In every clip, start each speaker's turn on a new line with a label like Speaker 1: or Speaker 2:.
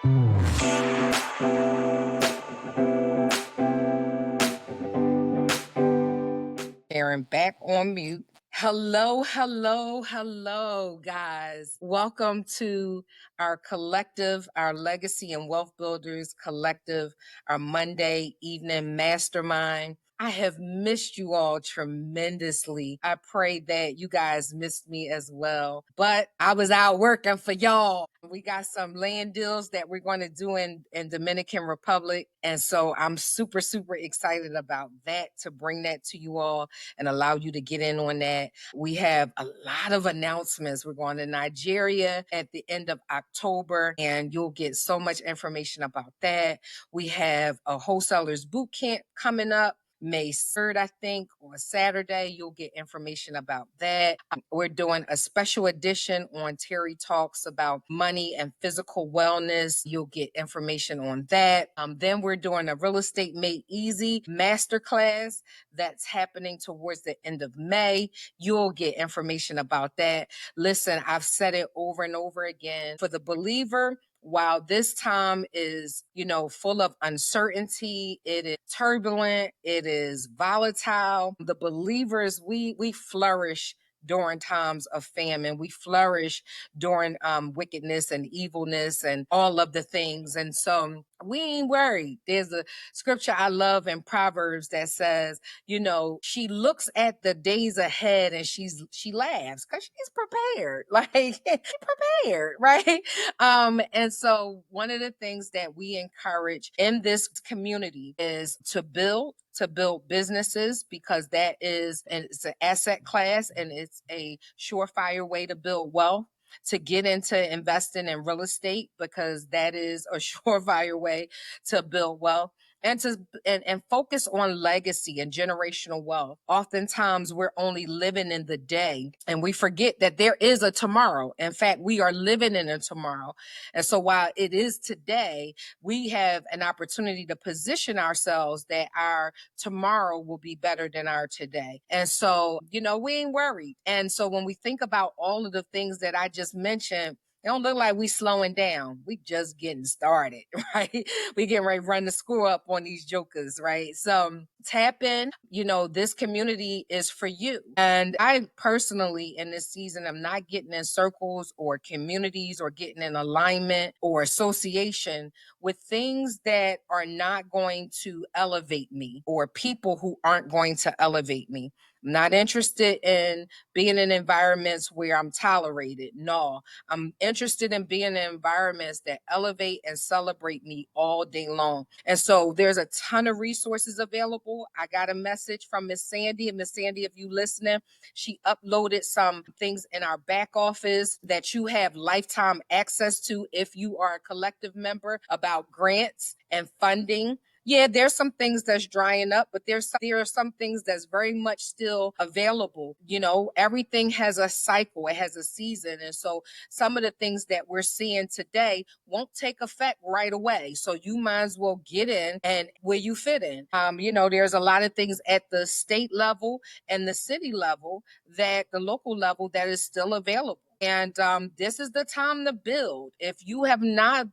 Speaker 1: Sharon back on mute. Hello, hello, hello, guys. Welcome to our collective, our Legacy and Wealth Builders collective, our Monday evening mastermind. I have missed you all tremendously. I pray that you guys missed me as well. But I was out working for y'all. We got some land deals that we're going to do in Dominican Republic. And so I'm super, super excited about that, to bring that to you all and allow you to get in on that. We have a lot of announcements. We're going to Nigeria at the end of October, and you'll get so much information about that. We have a wholesalers boot camp coming up May 3rd, I think, or Saturday. You'll get information about that. We're doing a special edition on Terry Talks about money and physical wellness. You'll get information on that. Then we're doing a Real Estate Made Easy masterclass that's happening towards the end of May. You'll get information about that. Listen, I've said it over and over again. For the believer, while this time is, full of uncertainty, it is turbulent, it is volatile, the believers, we flourish during times of famine. We flourish during wickedness and evilness and all of the things. And so we ain't worried. There's a scripture I love in Proverbs that says, she looks at the days ahead and she laughs because she's prepared. Like prepared, right? And so one of the things that we encourage in this community is to build businesses, because that is, and it's an asset class and it's a surefire way to build wealth. To get into investing in real estate, because that is a surefire way to build wealth. And to focus on legacy and generational wealth. Oftentimes we're only living in the day and we forget that there is a tomorrow. In fact, we are living in a tomorrow. And so while it is today, we have an opportunity to position ourselves that our tomorrow will be better than our today. And so, we ain't worried. And so when we think about all of the things that I just mentioned, it don't look like we slowing down. We just getting started, right? We getting ready to run the score up on these jokers, right? So tap in. This community is for you. And I personally, in this season, I'm not getting in circles or communities or getting in alignment or association with things that are not going to elevate me, or people who aren't going to elevate me. I'm not interested in being in environments where I'm tolerated. No, I'm interested in being in environments that elevate and celebrate me all day long. And so there's a ton of resources available. I got a message from Miss Sandy. And Miss Sandy, if you listening, she uploaded some things in our back office that you have lifetime access to if you are a collective member, about grants and funding. Yeah, there's some things that's drying up, but there are some things that's very much still available. Everything has a cycle, it has a season. And so some of the things that we're seeing today won't take effect right away. So you might as well get in and where you fit in. There's a lot of things at the state level and the city level, that the local level, that is still available. And this is the time to build. If you have not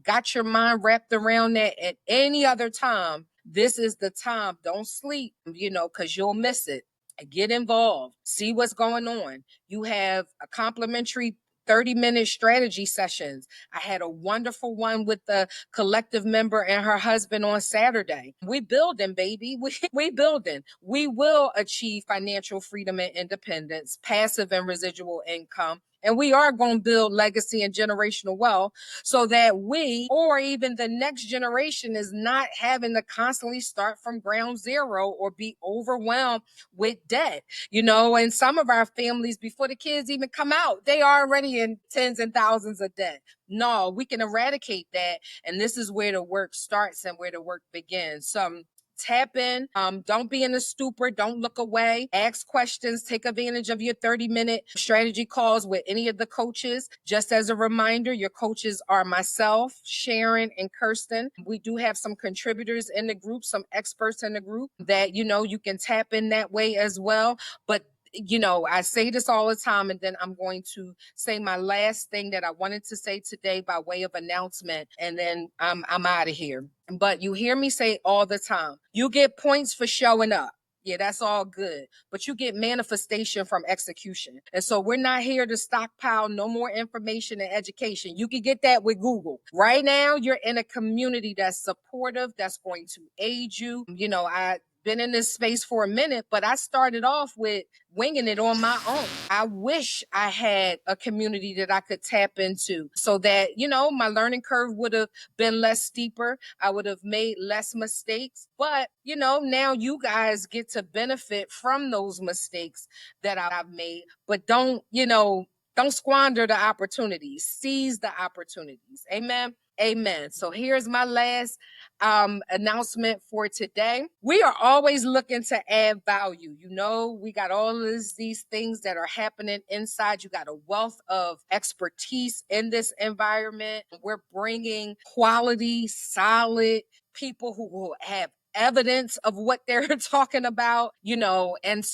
Speaker 1: got your mind wrapped around that at any other time, this is the time. Don't sleep, because you'll miss it. Get involved. See what's going on. You have a complimentary 30-minute strategy sessions. I had a wonderful one with the collective member and her husband on Saturday. We building, baby. We building. We will achieve financial freedom and independence, passive and residual income. And we are going to build legacy and generational wealth, so that we, or even the next generation, is not having to constantly start from ground zero or be overwhelmed with debt. And some of our families, before the kids even come out, they are already in tens and thousands of debt. No, we can eradicate that. And this is where the work starts and where the work begins. So tap in. Don't be in a stupor. Don't look away. Ask questions. Take advantage of your 30-minute strategy calls with any of the coaches. Just as a reminder, your coaches are myself, Sharon, and Kirsten. We do have some contributors in the group, some experts in the group that, you can tap in that way as well. But I say this all the time, and then I'm going to say my last thing that I wanted to say today by way of announcement, and then I'm out of here. But you hear me say all the time, you get points for showing up. Yeah, that's all good. But you get manifestation from execution. And so we're not here to stockpile no more information and education. You can get that with Google. Right now, you're in a community that's supportive, that's going to aid you. I been in this space for a minute, but I started off with winging it on my own. I wish I had a community that I could tap into so that, my learning curve would have been less steeper. I would have made less mistakes. But, now you guys get to benefit from those mistakes that I've made. But don't squander the opportunities. Seize the opportunities. Amen. Amen. So here's my last announcement for today. We are always looking to add value. We got all of these things that are happening inside. You got a wealth of expertise in this environment. We're bringing quality, solid people who will have evidence of what they're talking about, and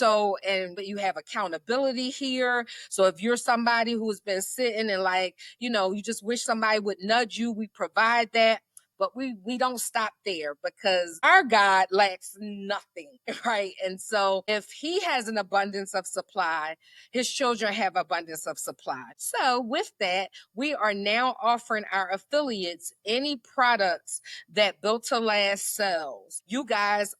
Speaker 1: you have accountability here. So if you're somebody who's been sitting and you just wish somebody would nudge you, we provide that. But we don't stop there because our God lacks nothing, right? And so if he has an abundance of supply, his children have abundance of supply. So with that, we are now offering our affiliates any products that Built to Last sells. You guys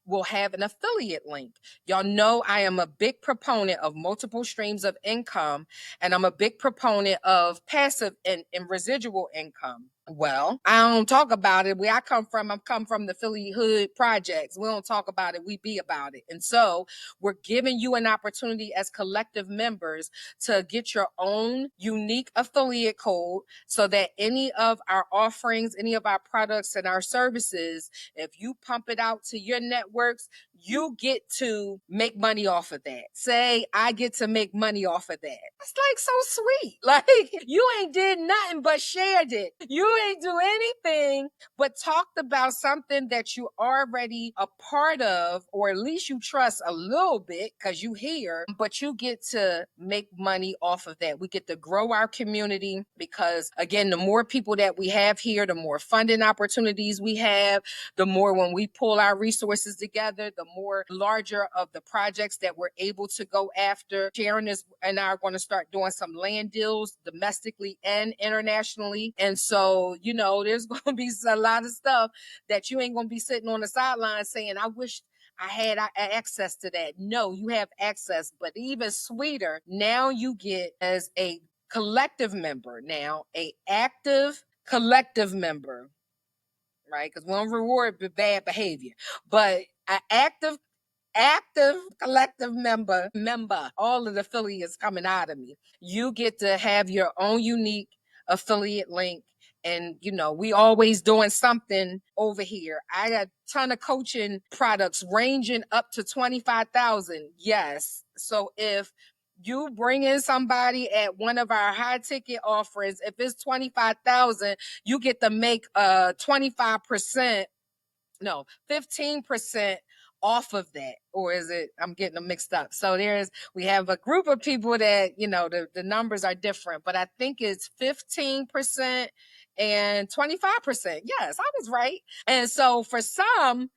Speaker 1: will have an affiliate link. Y'all know I am a big proponent of multiple streams of income, and I'm a big proponent of passive and residual income. Well, I don't talk about it. Where I come from the Philly Hood Projects. We don't talk about it. We be about it. And so we're giving you an opportunity as collective members to get your own unique affiliate code so that any of our offerings, any of our products and our services, if you pump it out to your networks, you get to make money off of that. Say, I get to make money off of that. It's so sweet. You ain't did nothing but shared it. You ain't do anything but talked about something that you already a part of, or at least you trust a little bit because you hear, but you get to make money off of that. We get to grow our community because, again, the more people that we have here, the more funding opportunities we have, the more when we pull our resources together, the more larger of the projects that we're able to go after. Sharon and I are going to start doing some land deals domestically and internationally. And so, there's going to be a lot of stuff that you ain't going to be sitting on the sidelines saying, I wish I had access to that. No, you have access, but even sweeter, now you get as a collective member, now a active collective member, right? Because we don't reward bad behavior, but an active collective member, all of the affiliates coming out of me. You get to have your own unique affiliate link. And, we always doing something over here. I got a ton of coaching products ranging up to 25,000. Yes. So if you bring in somebody at one of our high ticket offerings, if it's 25,000, you get to make 25%, no, 15% off of that. Or is it, I'm getting them mixed up. So we have a group of people that, the numbers are different, but I think it's 15% and 25%. Yes, I was right. And so for some,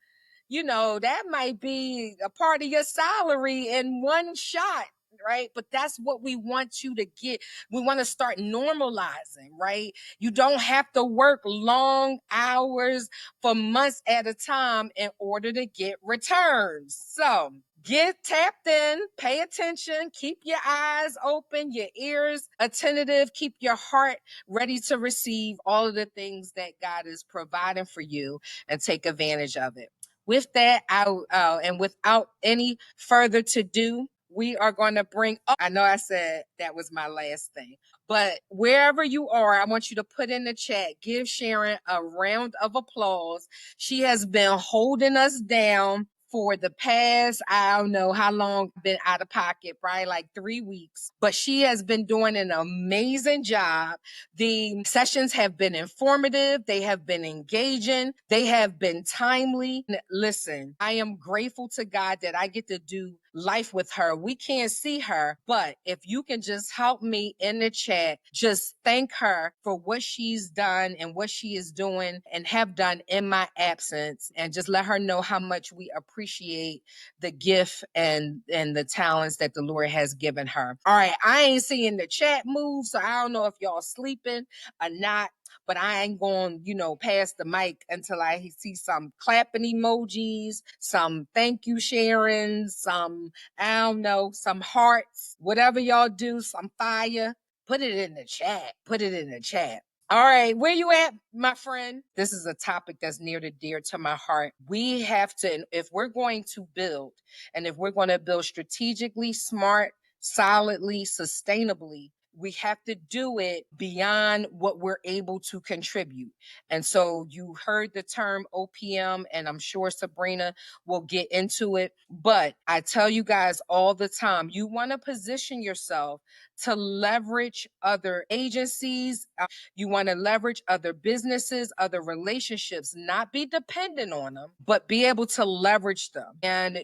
Speaker 1: that might be a part of your salary in one shot, right? But that's what we want you to get. We want to start normalizing, right? You don't have to work long hours for months at a time in order to get returns. So get tapped in, pay attention, keep your eyes open, your ears attentive, keep your heart ready to receive all of the things that God is providing for you, and take advantage of it. With that, and without any further to do, we are going to I know I said that was my last thing, but wherever you are, I want you to put in the chat, give Sharon a round of applause. She has been holding us down for the past, I don't know how long, been out of pocket, probably like 3 weeks, but she has been doing an amazing job. The sessions have been informative. They have been engaging. They have been timely. Listen, I am grateful to God that I get to do life with her. We can't see her, but if you can just help me in the chat, just thank her for what she's done and what she is doing and have done in my absence, and just let her know how much we appreciate the gift and the talents that the Lord has given her. All right, I ain't seeing the chat move, so I don't know if y'all sleeping or not, but I ain't going, pass the mic until I see some clapping emojis, some thank you Sharon, some, I don't know, some hearts, whatever y'all do, some fire. Put it in the chat. Put it in the chat. All right, where you at, my friend? This is a topic that's near and dear to my heart. We have to, if we're going to build, and if we're going to build strategically, smart, solidly, sustainably, we have to do it beyond what we're able to contribute. And so you heard the term OPM, and I'm sure Sabrina will get into it. But I tell you guys all the time, you want to position yourself to leverage other agencies. You want to leverage other businesses, other relationships, not be dependent on them, but be able to leverage them. And,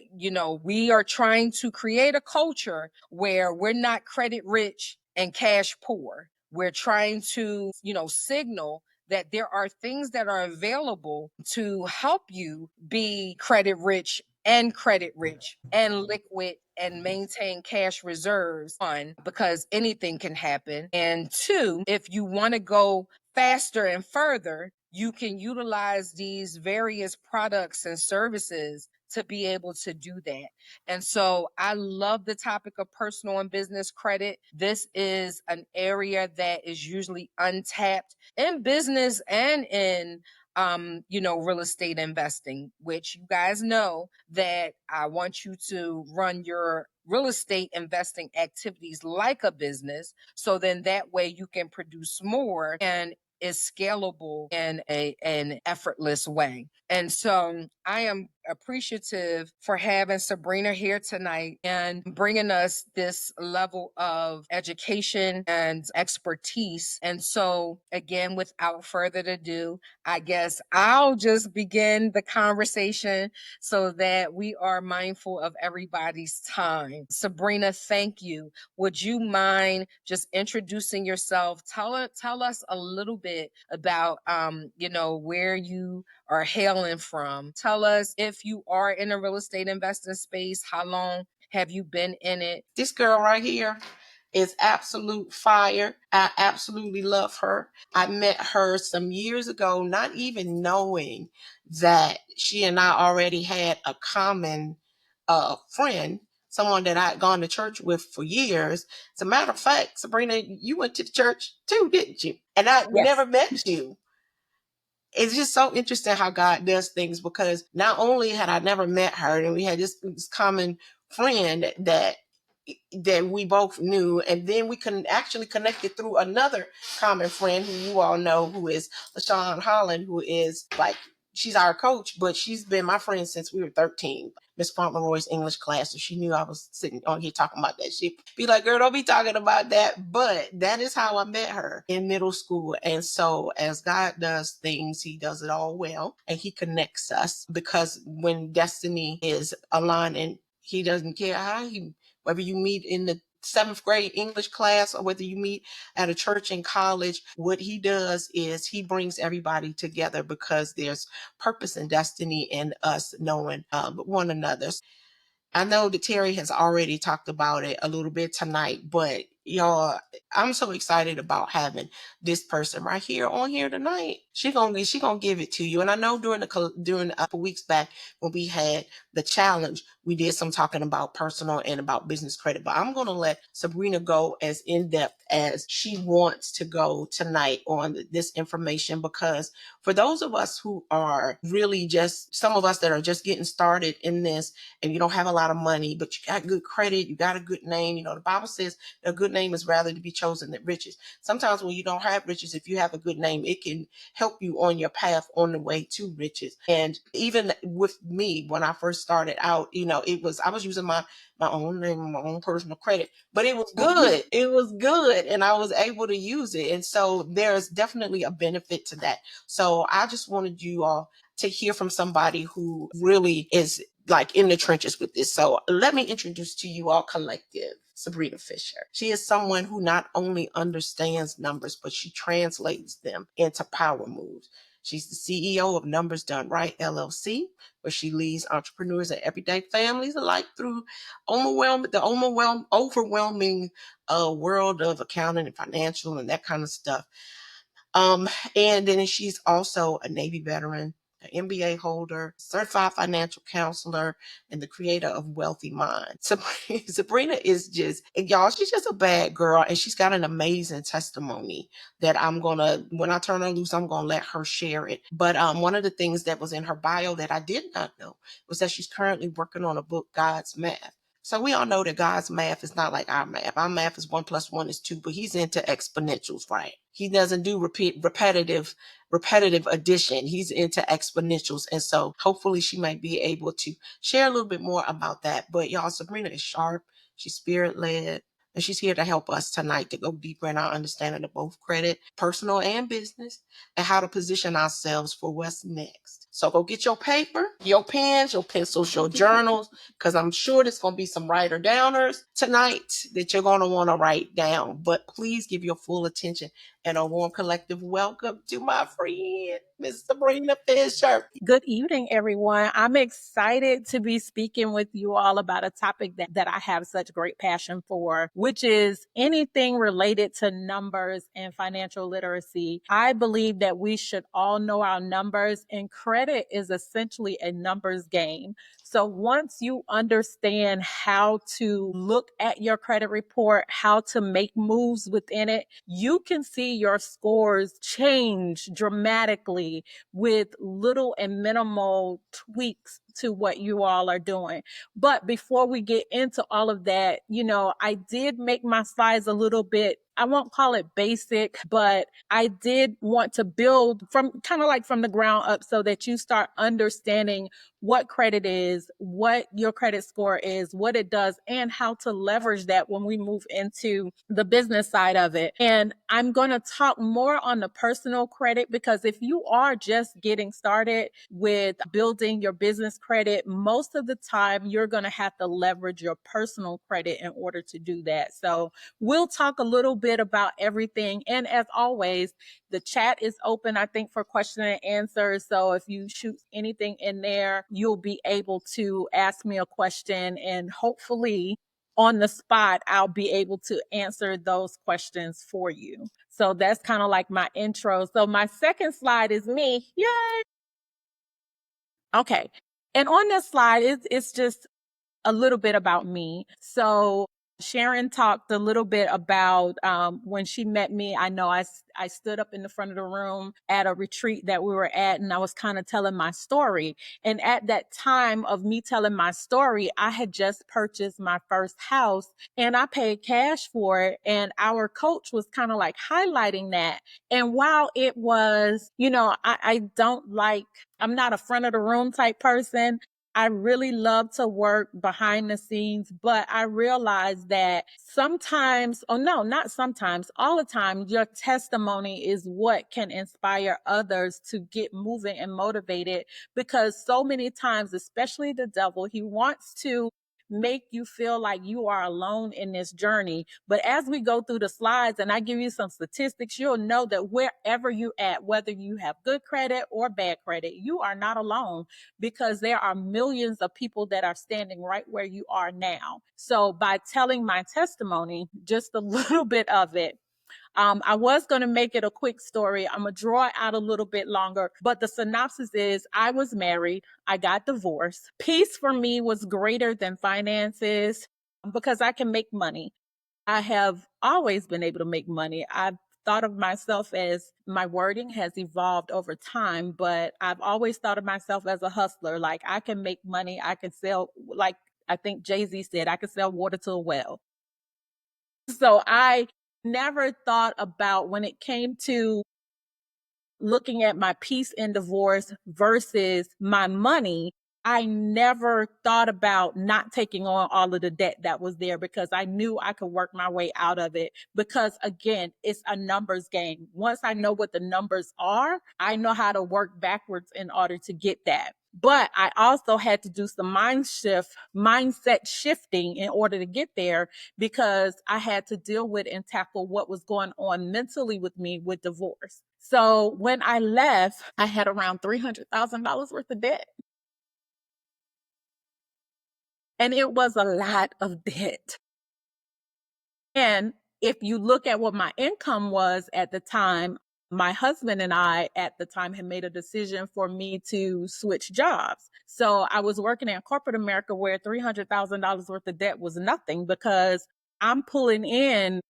Speaker 1: we are trying to create a culture where we're not credit rich and cash poor. We're trying to, signal that there are things that are available to help you be credit rich and liquid and maintain cash reserves. One, because anything can happen. And two, if you want to go faster and further, you can utilize these various products and services to be able to do that. And so I love the topic of personal and business credit. This is an area that is usually untapped in business and in real estate investing, which you guys know that I want you to run your real estate investing activities like a business. So then that way you can produce more and is scalable in an effortless way. And so I am appreciative for having Sabrina here tonight and bringing us this level of education and expertise. And so, again, without further ado, I guess I'll just begin the conversation so that we are mindful of everybody's time. Sabrina, thank you. Would you mind just introducing yourself? Tell us a little bit about where you are hailing from. Tell us if you are in a real estate investing space, how long have you been in it?
Speaker 2: This girl right here is absolute fire. I absolutely love her. I met her some years ago, not even knowing that she and I already had a common friend, someone that I had gone to church with for years. As a matter of fact, Sabrina, you went to the church too, didn't you? And I never met you. It's just so interesting how God does things, because not only had I never met her, and we had this common friend that we both knew, and then we can actually connected through another common friend who you all know, who is LaShawn Holland, who is like, she's our coach, but she's been my friend since we were 13. Miss Fauntleroy's English class, so she knew I was sitting on here talking about that. She'd be like, girl, don't be talking about that. But that is how I met her in middle school. And so as God does things, he does it all well, and he connects us, because when destiny is aligning, he doesn't care whether you meet in the 7th grade English class or whether you meet at a church in college. What he does is he brings everybody together, because there's purpose and destiny in us knowing one another. I know that Terry has already talked about it a little bit tonight, but y'all, I'm so excited about having this person right here on here tonight. She gonna give it to you. And I know during a couple weeks back when we had the challenge, we did some talking about personal and about business credit. But I'm gonna let Sabrina go as in depth as she wants to go tonight on this information, because for those of us who are really just, some of us that are just getting started in this, and you don't have a lot of money, but you got good credit, you got a good name. The Bible says a good name is rather to be chosen than riches. Sometimes when you don't have riches, if you have a good name, it can help you on your path on the way to riches. And even with me, when I first started out, I was using my own name, my own personal credit, but it was good. It was good. And I was able to use it. And so there's definitely a benefit to that. So I just wanted you all to hear from somebody who really is like in the trenches with this. So let me introduce to you all collective Sabrina Fisher. She is someone who not only understands numbers, but she translates them into power moves. She's the CEO of Numbers Done Right LLC, where she leads entrepreneurs and everyday families alike through overwhelming world of accounting and financial and that kind of stuff. And then she's also a Navy veteran, an MBA holder, certified financial counselor, and the creator of Wealthy Mind. Sabrina is just, and y'all, she's just a bad girl, and she's got an amazing testimony that when I turn her loose, I'm gonna let her share it. But one of the things that was in her bio that I did not know was that she's currently working on a book, God's Math. So we all know that God's math is not like our math. Our math is 1 + 1 is 2, but he's into exponentials, right? He doesn't do repetitive addition. He's into exponentials. And so hopefully she might be able to share a little bit more about that. But y'all, Sabrina is sharp. She's spirit led. And she's here to help us tonight to go deeper in our understanding of both credit, personal and business, and how to position ourselves for what's next. So go get your paper, your pens, your pencils, your journals, because I'm sure there's going to be some writer downers tonight that you're going to want to write down. But please give your full attention and a warm collective welcome to my friend, Miss Sabrina Fisher.
Speaker 3: Good evening, everyone. I'm excited to be speaking with you all about a topic that I have such great passion for, which is anything related to numbers and financial literacy. I believe that we should all know our numbers, and credit is essentially a numbers game. So once you understand how to look at your credit report, how to make moves within it, you can see your scores change dramatically with little and minimal tweaks to what you all are doing. But before we get into all of that, I did make my slides a little bit, I won't call it basic, but I did want to build from kind of like from the ground up so that you start understanding what credit is, what your credit score is, what it does, and how to leverage that when we move into the business side of it. And I'm going to talk more on the personal credit because if you are just getting started with building your business credit, most of the time you're going to have to leverage your personal credit in order to do that. So we'll talk a little bit about everything. And as always, the chat is open, I think, for question and answers. So if you shoot anything in there, you'll be able to ask me a question, and hopefully on the spot, I'll be able to answer those questions for you. So that's kind of like my intro. So my second slide is me. Yay! Okay. And on this slide, it's just a little bit about me. So Sharon talked a little bit about when she met me. I know I stood up in the front of the room at a retreat that we were at, and I was kind of telling my story. And at that time of me telling my story, I had just purchased my first house and I paid cash for it. And our coach was kind of like highlighting that. And while it was, I don't like, I'm not a front of the room type person. I really love to work behind the scenes, but I realized that sometimes, oh no, not sometimes, all the time, your testimony is what can inspire others to get moving and motivated, because so many times, especially the devil, he wants to make you feel like you are alone in this journey. But as we go through the slides and I give you some statistics, you'll know that wherever you at, whether you have good credit or bad credit, you are not alone, because there are millions of people that are standing right where you are now. So by telling my testimony, just a little bit of it, I was going to make it a quick story. I'm going to draw it out a little bit longer, but the synopsis is I was married. I got divorced. Peace for me was greater than finances because I can make money. I have always been able to make money. I've thought of myself as, my wording has evolved over time, but I've always thought of myself as a hustler. Like I can make money. I can sell, like I think Jay-Z said, I can sell water to a well. So I never thought about, when it came to looking at my peace in divorce versus my money, I never thought about not taking on all of the debt that was there, because I knew I could work my way out of it. Because again, it's a numbers game. Once I know what the numbers are, I know how to work backwards in order to get that. But I also had to do some mindset shifting in order to get there, because I had to deal with and tackle what was going on mentally with me with divorce. So when I left, I had around $300,000 worth of debt. And it was a lot of debt. And if you look at what my income was at the time, my husband and I at the time had made a decision for me to switch jobs. So I was working in corporate America where $300,000 worth of debt was nothing, because I'm pulling in,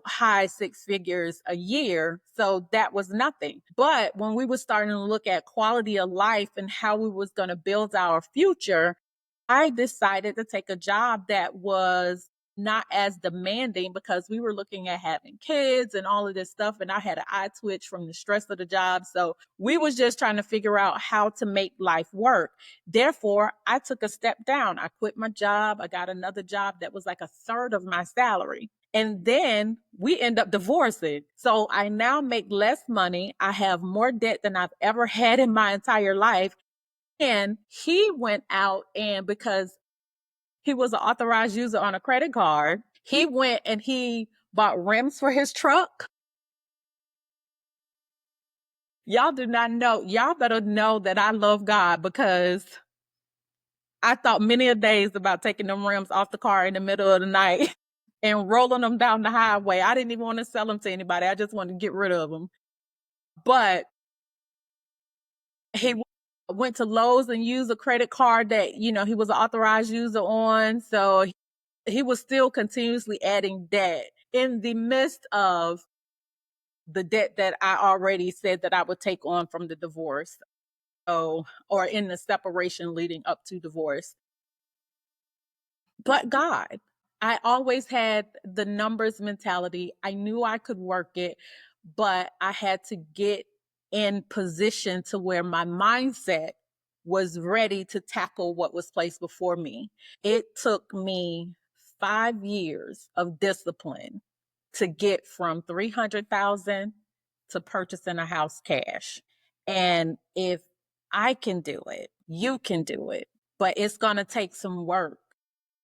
Speaker 3: high six figures a year. So that was nothing. But when we were starting to look at quality of life and how we was going to build our future, I decided to take a job that was not as demanding, because we were looking at having kids and all of this stuff, and I had an eye twitch from the stress of the job. So we was just trying to figure out how to make life work. Therefore, I took a step down. I quit my job. I got another job that was like a third of my salary. And then we end up divorcing. So I now make less money. I have more debt than I've ever had in my entire life. And he went out, and because he was an authorized user on a credit card, he went and he bought rims for his truck. Y'all do not know. Y'all better know that I love God, because I thought many a days about taking them rims off the car in the middle of the night and rolling them down the highway. I didn't even want to sell them to anybody. I just wanted to get rid of them. But he went to Lowe's and used a credit card that, he was an authorized user on. So he was still continuously adding debt in the midst of the debt that I already said that I would take on from the divorce. So, or in the separation leading up to divorce. But God, I always had the numbers mentality. I knew I could work it, but I had to get in position to where my mindset was ready to tackle what was placed before me. It took me 5 years of discipline to get from 300,000 to purchasing a house cash. And if I can do it, you can do it, but it's going to take some work,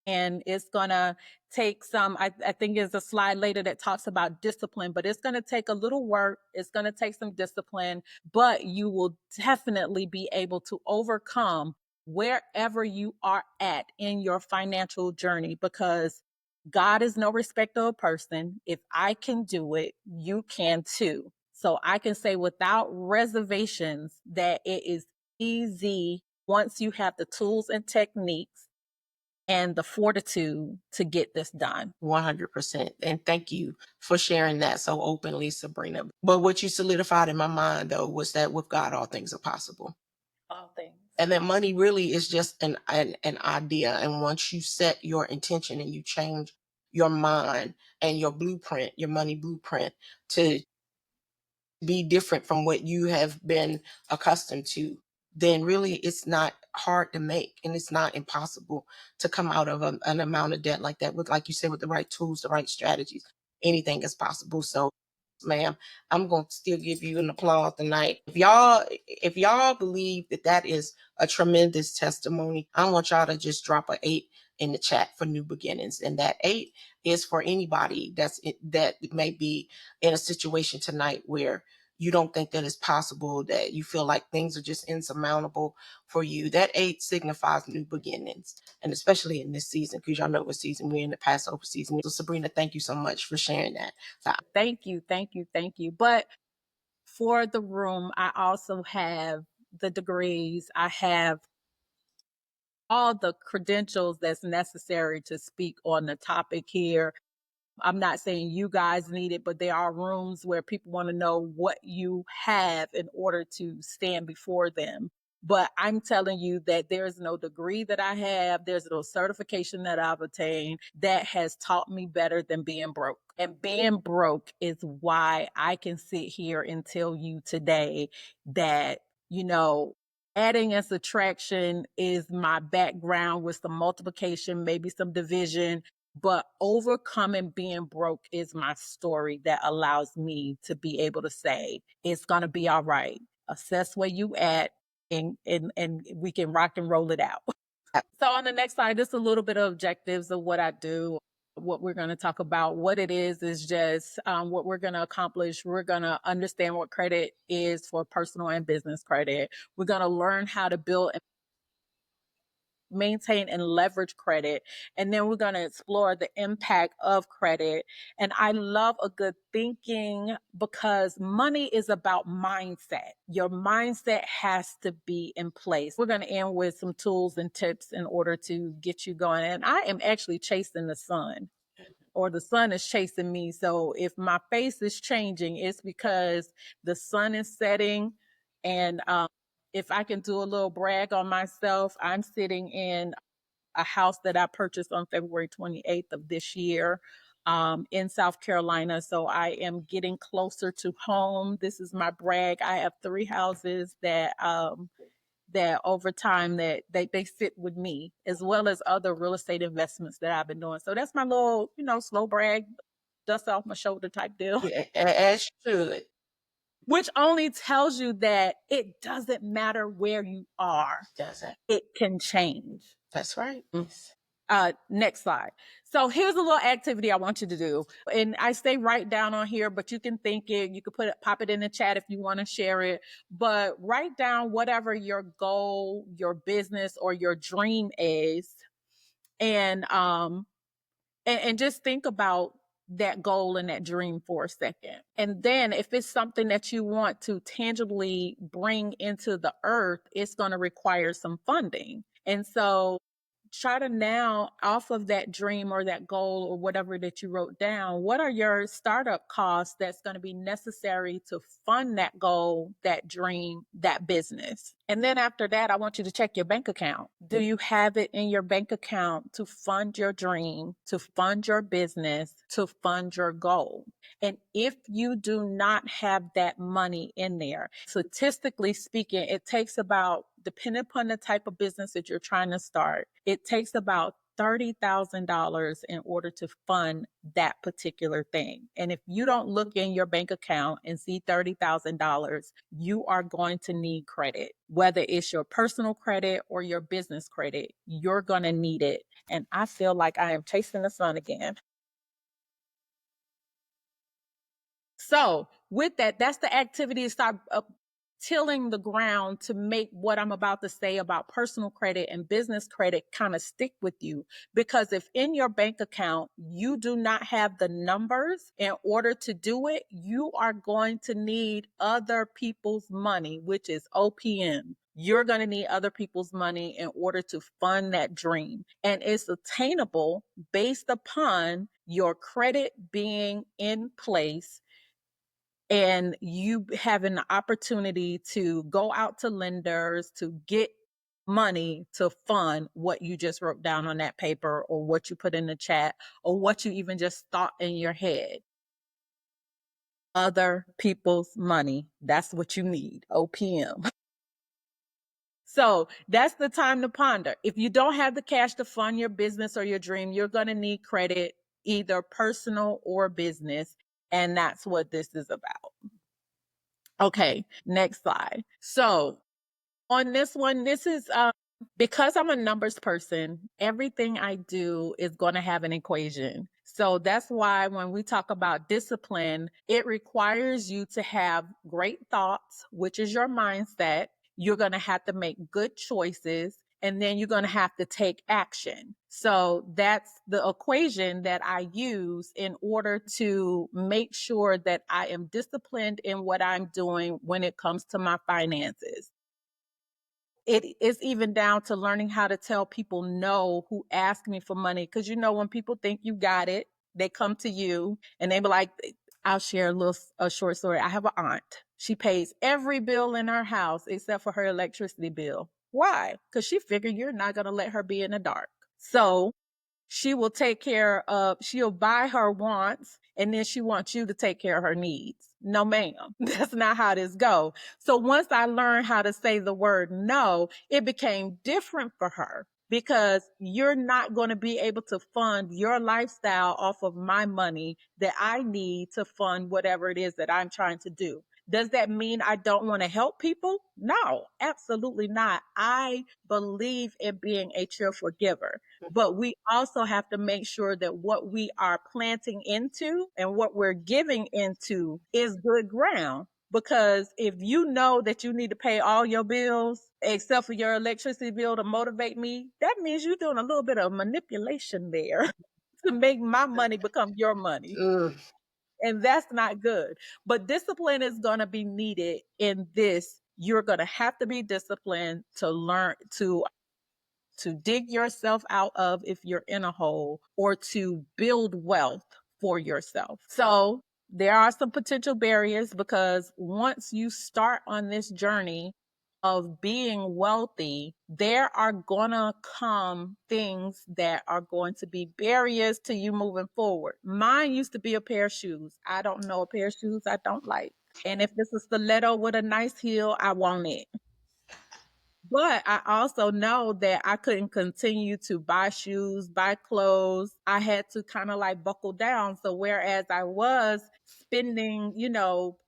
Speaker 3: and it's gonna take some. I think there's a slide later that talks about discipline, but it's gonna take a little work. It's gonna take some discipline, but you will definitely be able to overcome wherever you are at in your financial journey, because God is no respecter of person. If I can do it, you can too. So I can say without reservations that it is easy once you have the tools and techniques and the fortitude to get this done.
Speaker 2: 100%. And thank you for sharing that so openly, Sabrina. But what you solidified in my mind, though, was that with God, all things are possible.
Speaker 3: All things.
Speaker 2: And that money really is just an idea. And once you set your intention and you change your mind and your blueprint, your money blueprint, to be different from what you have been accustomed to, then really it's not hard to make, and it's not impossible to come out of an amount of debt like that with, like you said, with the right tools, the right strategies. Anything is possible. So, ma'am, I'm going to still give you an applause tonight. If y'all believe that that is a tremendous testimony, I want y'all to just drop an 8 in the chat for new beginnings. And that 8 is for anybody that may be in a situation tonight where you don't think that it's possible, that you feel like things are just insurmountable for you. That 8 signifies new beginnings, and especially in this season, because y'all know what season we're in, the Passover season. So, Sabrina, thank you so much for sharing that. So,
Speaker 3: Thank you, thank you, thank you. But for the room, I also have the degrees. I have all the credentials that's necessary to speak on the topic here. I'm not saying you guys need it, but there are rooms where people want to know what you have in order to stand before them. But I'm telling you that there's no degree that I have, there's no certification that I've attained that has taught me better than being broke. And being broke is why I can sit here and tell you today that, adding and subtraction is my background, with some multiplication, maybe some division, but overcoming being broke is my story that allows me to be able to say it's going to be all right. Assess where you at, and we can rock and roll it out. So on the next slide, just a little bit of objectives of what I do. What we're going to talk about, what it is just what we're going to accomplish. We're going to understand what credit is for personal and business credit. We're going to learn how to build and maintain and leverage credit. And then we're going to explore the impact of credit. And I love a good thinking because money is about mindset. Your mindset has to be in place. We're going to end with some tools and tips in order to get you going. And I am actually chasing the sun, or the sun is chasing me. So if my face is changing, it's because the sun is setting. And if I can do a little brag on myself, I'm sitting in a house that I purchased on February 28th of this year in South Carolina. So I am getting closer to home. This is my brag. I have 3 houses that over time that they sit with me, as well as other real estate investments that I've been doing. So that's my little, slow brag, dust off my shoulder type deal.
Speaker 2: Yeah, as should.
Speaker 3: Which only tells you that it doesn't matter where you are.
Speaker 2: Doesn't.
Speaker 3: It can change.
Speaker 2: That's right.
Speaker 3: Next slide. So here's a little activity I want you to do. And I say write down on here, but you can think it, you can pop it in the chat if you want to share it, but write down whatever your goal, your business, or your dream is. And just think about that goal and that dream for a second. And then if it's something that you want to tangibly bring into the earth, it's going to require some funding. And so try to now, off of that dream or that goal or whatever that you wrote down, what are your startup costs that's going to be necessary to fund that goal, that dream, that business? And then after that, I want you to check your bank account. Do you have it in your bank account to fund your dream, to fund your business, to fund your goal? And if you do not have that money in there, statistically speaking, it takes about, depending upon the type of business that you're trying to start, it takes about $30,000 in order to fund that particular thing. And if you don't look in your bank account and see $30,000, you are going to need credit. Whether it's your personal credit or your business credit, you're going to need it. And I feel like I am chasing the sun again. So with that, that's the activity to start tilling the ground to make what I'm about to say about personal credit and business credit kind of stick with you. Because if in your bank account, you do not have the numbers in order to do it, you are going to need other people's money, which is OPM. You're going to need other people's money in order to fund that dream. And it's attainable based upon your credit being in place and you having the opportunity to go out to lenders to get money to fund what you just wrote down on that paper, or what you put in the chat, or what you even just thought in your head. Other people's money. That's what you need. OPM. So that's the time to ponder. If you don't have the cash to fund your business or your dream, you're going to need credit, either personal or business. And that's what this is about. Okay, next slide. So on this one, this is because I'm a numbers person, everything I do is going to have an equation. So that's why when we talk about discipline, it requires you to have great thoughts, which is your mindset. You're going to have to make good choices, and then you're going to have to take action. So that's the equation that I use in order to make sure that I am disciplined in what I'm doing when it comes to my finances. It is even down to learning how to tell people no who ask me for money. Because when people think you got it, they come to you and they be like, I'll share a short story. I have an aunt. She pays every bill in her house except for her electricity bill. Why? Because she figured you're not going to let her be in the dark. So she will she'll buy her wants, and then she wants you to take care of her needs. No, ma'am, that's not how this goes. So once I learned how to say the word no, it became different for her, because you're not going to be able to fund your lifestyle off of my money that I need to fund whatever it is that I'm trying to do. Does that mean I don't want to help people? No, absolutely not. I believe in being a cheerful giver, but we also have to make sure that what we are planting into and what we're giving into is good ground. Because if you know that you need to pay all your bills except for your electricity bill to motivate me, that means you're doing a little bit of manipulation there to make my money become your money.
Speaker 2: Mm.
Speaker 3: And that's not good. But discipline is going to be needed in this. You're going to have to be disciplined to learn to dig yourself out of if you're in a hole, or to build wealth for yourself. So there are some potential barriers, because once you start on this journey of being wealthy, there are gonna come things that are going to be barriers to you moving forward. Mine used to be a pair of shoes. I don't know a pair of shoes I don't like. And if it's a stiletto with a nice heel, I want it. But I also know that I couldn't continue to buy shoes, buy clothes. I had to kind of like buckle down. So whereas I was spending,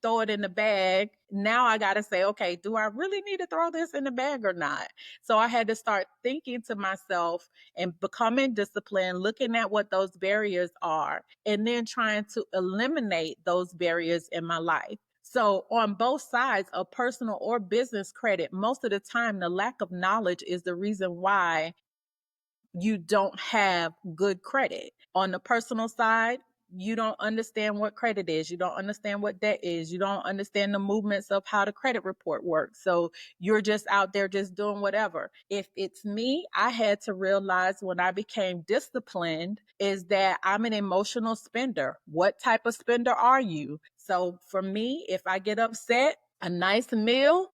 Speaker 3: throw it in the bag, now I got to say, okay, do I really need to throw this in the bag or not? So I had to start thinking to myself and becoming disciplined, looking at what those barriers are, and then trying to eliminate those barriers in my life. So, on both sides of personal or business credit, most of the time, the lack of knowledge is the reason why you don't have good credit. On the personal side, you don't understand what credit is. You don't understand what debt is. You don't understand the movements of how the credit report works. So you're just out there just doing whatever. If it's me, I had to realize when I became disciplined is that I'm an emotional spender. What type of spender are you? So for me, if I get upset, a nice meal,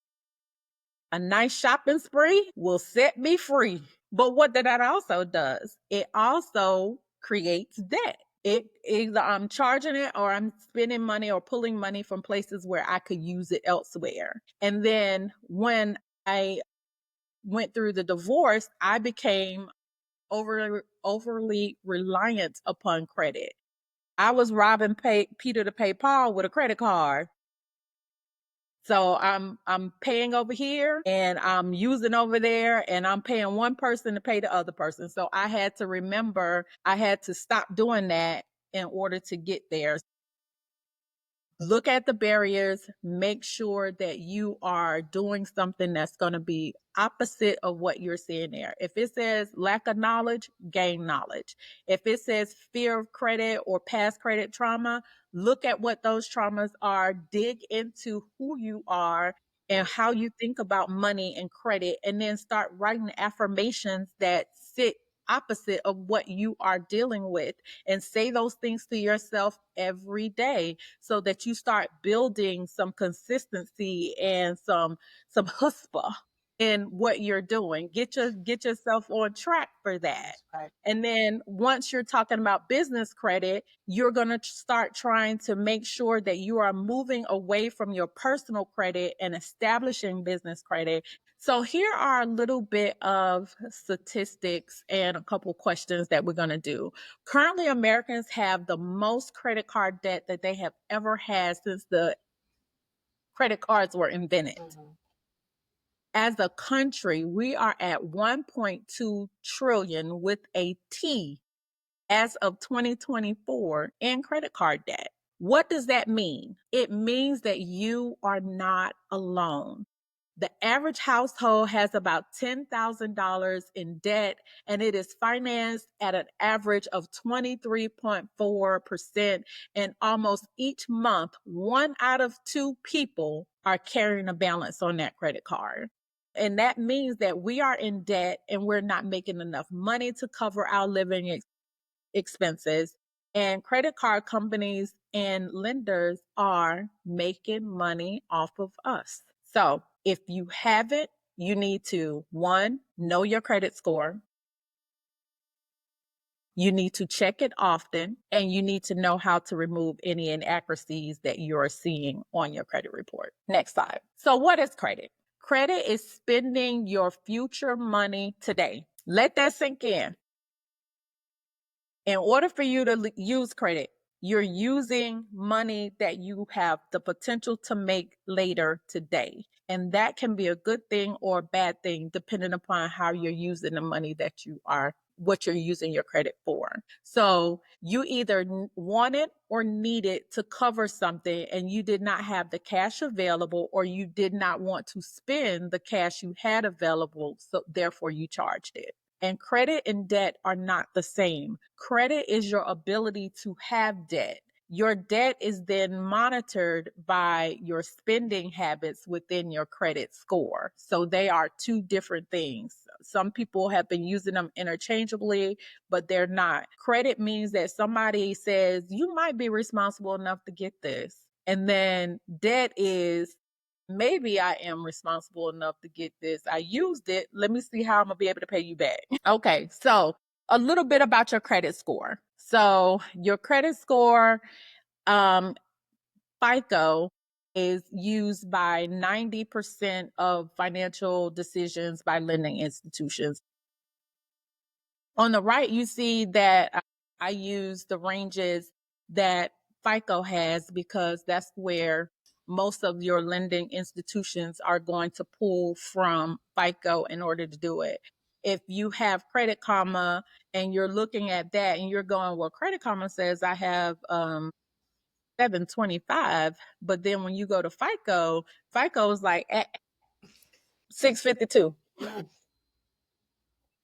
Speaker 3: a nice shopping spree will set me free. But what that also does, it also creates debt. It either I'm charging it or I'm spending money or pulling money from places where I could use it elsewhere. And then when I went through the divorce, I became overly reliant upon credit. I was robbing Peter to pay Paul with a credit card. So I'm paying over here and I'm using over there, and I'm paying one person to pay the other person. So I had to remember I had to stop doing that in order to get there. Look at the barriers, make sure that you are doing something that's going to be opposite of what you're seeing there. If it says lack of knowledge, gain knowledge. If it says fear of credit or past credit trauma, look at what those traumas are, dig into who you are and how you think about money and credit, and then start writing affirmations that sit opposite of what you are dealing with, and say those things to yourself every day so that you start building some consistency and some chutzpah in what you're doing. Get yourself on track for that.
Speaker 2: Right.
Speaker 3: And then once you're talking about business credit, you're going to start trying to make sure that you are moving away from your personal credit and establishing business credit. So here are a little bit of statistics and a couple questions that we're going to do. Currently, Americans have the most credit card debt that they have ever had since the credit cards were invented.
Speaker 2: Mm-hmm.
Speaker 3: As a country, we are at 1.2 trillion with a T as of 2024 in credit card debt. What does that mean? It means that you are not alone. The average household has about $10,000 in debt, and it is financed at an average of 23.4%. And almost each month, 1 out of 2 people are carrying a balance on that credit card. And that means that we are in debt and we're not making enough money to cover our living expenses. And credit card companies and lenders are making money off of us. So if you haven't, you need to, one, know your credit score. You need to check it often, and you need to know how to remove any inaccuracies that you're seeing on your credit report. Next slide. So what is credit? Credit is spending your future money today. Let that sink in. In order for you to use credit, you're using money that you have the potential to make later today. And that can be a good thing or a bad thing, depending upon how you're using the money that you are, what you're using your credit for. So you either want it or need it to cover something, and you did not have the cash available, or you did not want to spend the cash you had available. So therefore you charged it. And credit and debt are not the same. Credit is your ability to have debt. Your debt is then monitored by your spending habits within your credit score. So they are two different things. Some people have been using them interchangeably, but they're not. Credit means that somebody says, you might be responsible enough to get this. And then debt is, maybe I am responsible enough to get this. I used it. Let me see how I'm going to be able to pay you back. Okay, so a little bit about your credit score. So your credit score, FICO, is used by 90% of financial decisions by lending institutions. On the right, you see that I use the ranges that FICO has because that's where most of your lending institutions are going to pull from FICO in order to do it. If you have Credit Karma and you're looking at that and you're going, well, Credit Karma says I have 725, but then when you go to FICO, FICO is like at 652.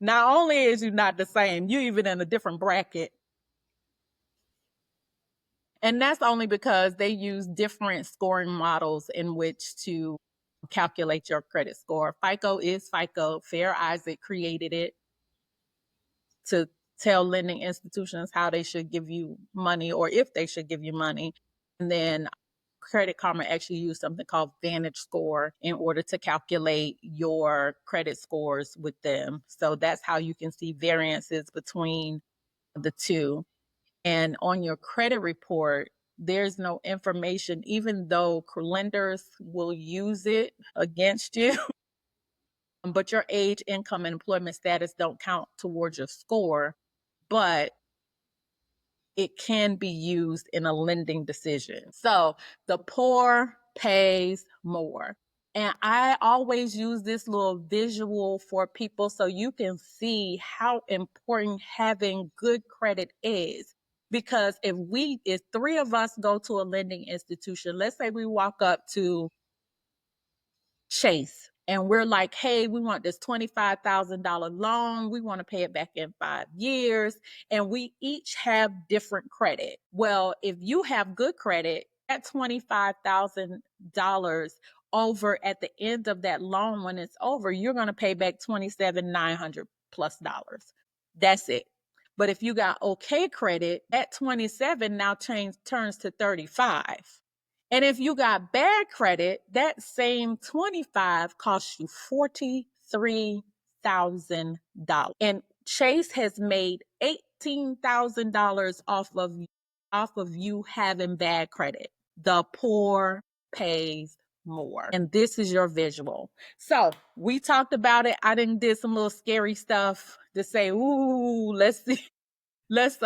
Speaker 3: Not only is you not the same, you even in a different bracket. And that's only because they use different scoring models in which to calculate your credit score. FICO is FICO. Fair Isaac created it to tell lending institutions how they should give you money or if they should give you money. And then Credit Karma actually used something called Vantage Score in order to calculate your credit scores with them. So that's how you can see variances between the two. And on your credit report, there's no information, even though lenders will use it against you. But your age, income, and employment status don't count towards your score, but it can be used in a lending decision. So the poor pays more. And I always use this little visual for people so you can see how important having good credit is. Because if three of us go to a lending institution, let's say we walk up to Chase and we're like, hey, we want this $25,000 loan. We want to pay it back in 5 years. And we each have different credit. Well, if you have good credit, that $25,000 over at the end of that loan, when it's over, you're going to pay back $27,900 plus dollars. That's it. But if you got okay credit, that 27 now turns to 35. And if you got bad credit, that same 25 costs you $43,000. And Chase has made $18,000 off of you having bad credit. The poor pays more. And this is your visual. So we talked about it. I did some little scary stuff to say, ooh, let's see. Let's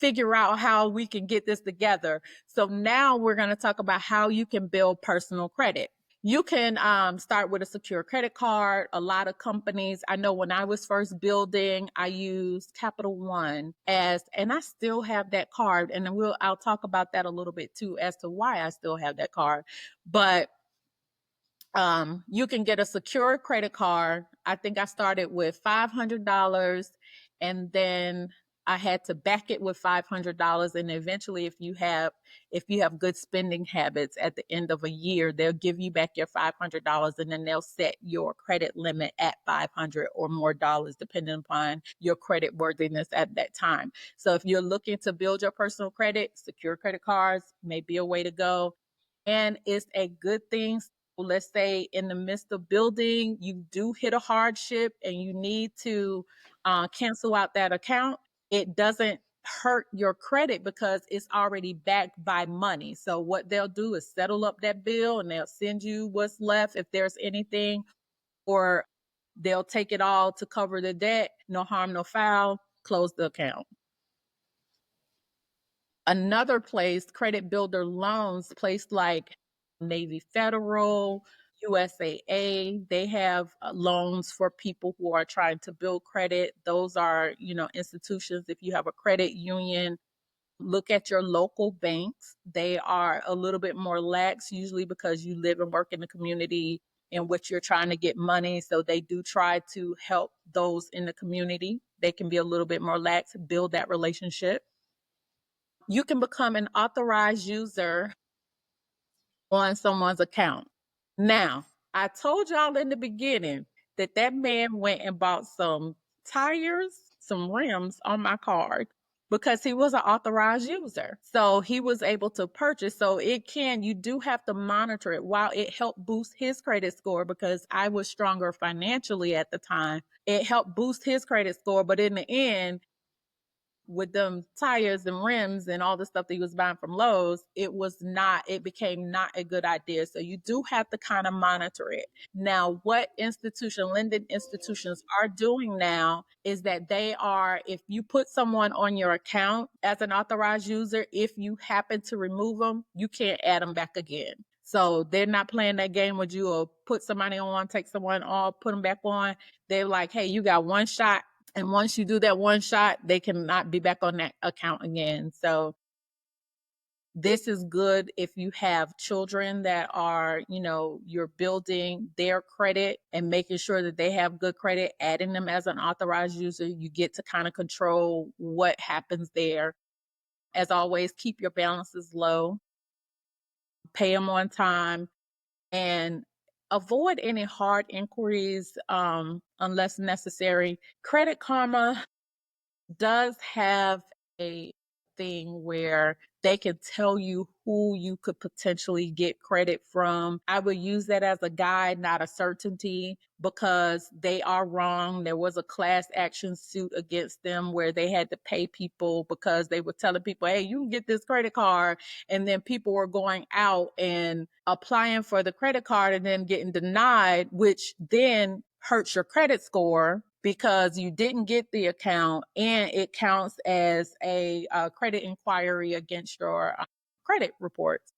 Speaker 3: figure out how we can get this together. So now we're going to talk about how you can build personal credit. You can start with a secure credit card. A lot of companies, I know when I was first building, I used Capital One and I still have that card. And I'll talk about that a little bit too as to why I still have that card. But you can get a secure credit card. I think I started with $500 and then I had to back it with $500. And eventually if you have good spending habits at the end of a year, they'll give you back your $500 and then they'll set your credit limit at $500 or more dollars, depending upon your credit worthiness at that time. So if you're looking to build your personal credit, secure credit cards may be a way to go. And it's a good thing. Let's say in the midst of building, you do hit a hardship and you need to cancel out that account. It doesn't hurt your credit because it's already backed by money. So what they'll do is settle up that bill and they'll send you what's left if there's anything, or they'll take it all to cover the debt. No harm, no foul. Close the account. Another place, credit builder loans, place like Navy Federal, USAA, they have loans for people who are trying to build credit. Those are, institutions. If you have a credit union, look at your local banks. They are a little bit more lax, usually because you live and work in the community in which you're trying to get money. So they do try to help those in the community. They can be a little bit more lax, build that relationship. You can become an authorized user on someone's account. Now, I told y'all in the beginning that that man went and bought some tires, some rims on my card because he was an authorized user. So he was able to purchase. So you do have to monitor it. While it helped boost his credit score because I was stronger financially at the time, it helped boost his credit score. But in the end, with them tires and rims and all the stuff that he was buying from Lowe's, it became not a good idea. So you do have to kind of monitor it. Now, what lending institutions are doing now is that if you put someone on your account as an authorized user, if you happen to remove them, you can't add them back again. So they're not playing that game with you or put somebody on, take someone off, put them back on. They're like, hey, you got one shot. And once you do that one shot, they cannot be back on that account again. So this is good if you have children that are, you're building their credit and making sure that they have good credit, adding them as an authorized user. You get to kind of control what happens there. As always, keep your balances low, pay them on time, and avoid any hard inquiries unless necessary. Credit Karma does have a thing where they can tell you who you could potentially get credit from. I would use that as a guide, not a certainty, because they are wrong. There was a class action suit against them where they had to pay people because they were telling people, hey, you can get this credit card. And then people were going out and applying for the credit card and then getting denied, which then hurts your credit score because you didn't get the account and it counts as a credit inquiry against your credit reports.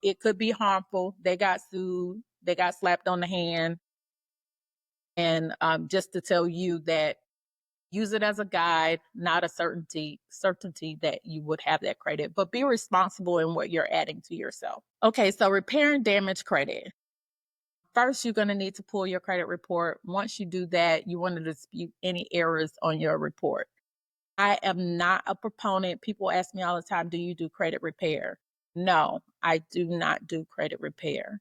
Speaker 3: It could be harmful. They got sued. They got slapped on the hand. And just to tell you that use it as a guide, not a certainty that you would have that credit, but be responsible in what you're adding to yourself. Okay, so repair and damage credit. First, you're going to need to pull your credit report. Once you do that, you want to dispute any errors on your report. I am not a proponent. People ask me all the time, do you do credit repair? No, I do not do credit repair.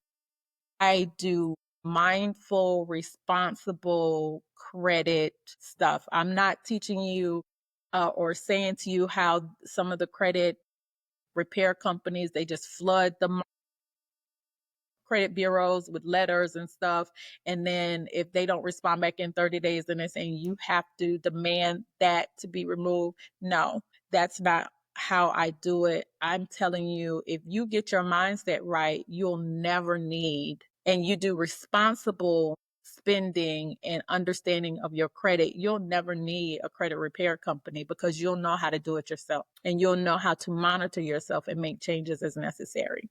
Speaker 3: I do mindful, responsible credit stuff. I'm not teaching you or saying to you how some of the credit repair companies, they just flood the credit bureaus with letters and stuff. And then if they don't respond back in 30 days, then they're saying you have to demand that to be removed. No, that's not how I do it. I'm telling you, if you get your mindset right, you'll never need, and you do responsible spending and understanding of your credit, you'll never need a credit repair company because you'll know how to do it yourself and you'll know how to monitor yourself and make changes as necessary.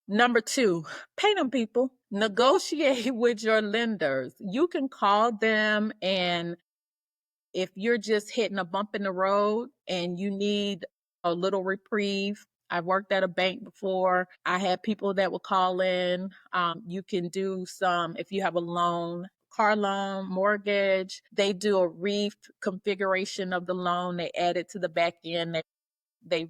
Speaker 3: Number 2, pay them people. Negotiate with your lenders. You can call them, and if you're just hitting a bump in the road and you need a little reprieve, I've worked at a bank before. I had people that would call in. You can do if you have a loan, car loan, mortgage, they do a reconfiguration of the loan. They add it to the back end. They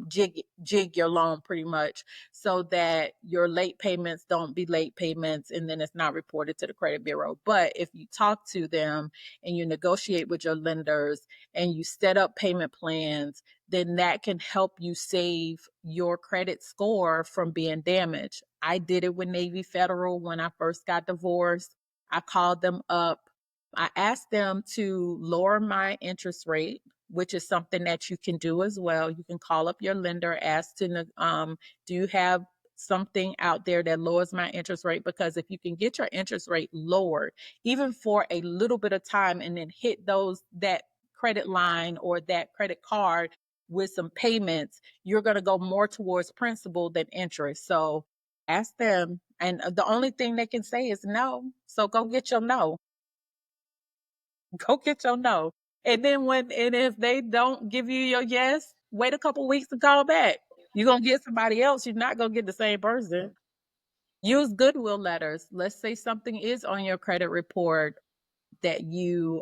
Speaker 3: jig your loan pretty much so that your late payments don't be late payments and then it's not reported to the credit bureau. But if you talk to them and you negotiate with your lenders and you set up payment plans, then that can help you save your credit score from being damaged. I did it with Navy Federal when I first got divorced. I called them up. I asked them to lower my interest rate, which is something that you can do as well. You can call up your lender, ask to, do you have something out there that lowers my interest rate? Because if you can get your interest rate lowered, even for a little bit of time, and then hit that credit line or that credit card with some payments, you're going to go more towards principal than interest. So ask them. And the only thing they can say is no. So go get your no. Go get your no. And then and if they don't give you your yes, wait a couple weeks to call back. You're going to get somebody else. You're not going to get the same person. Use goodwill letters. Let's say something is on your credit report that you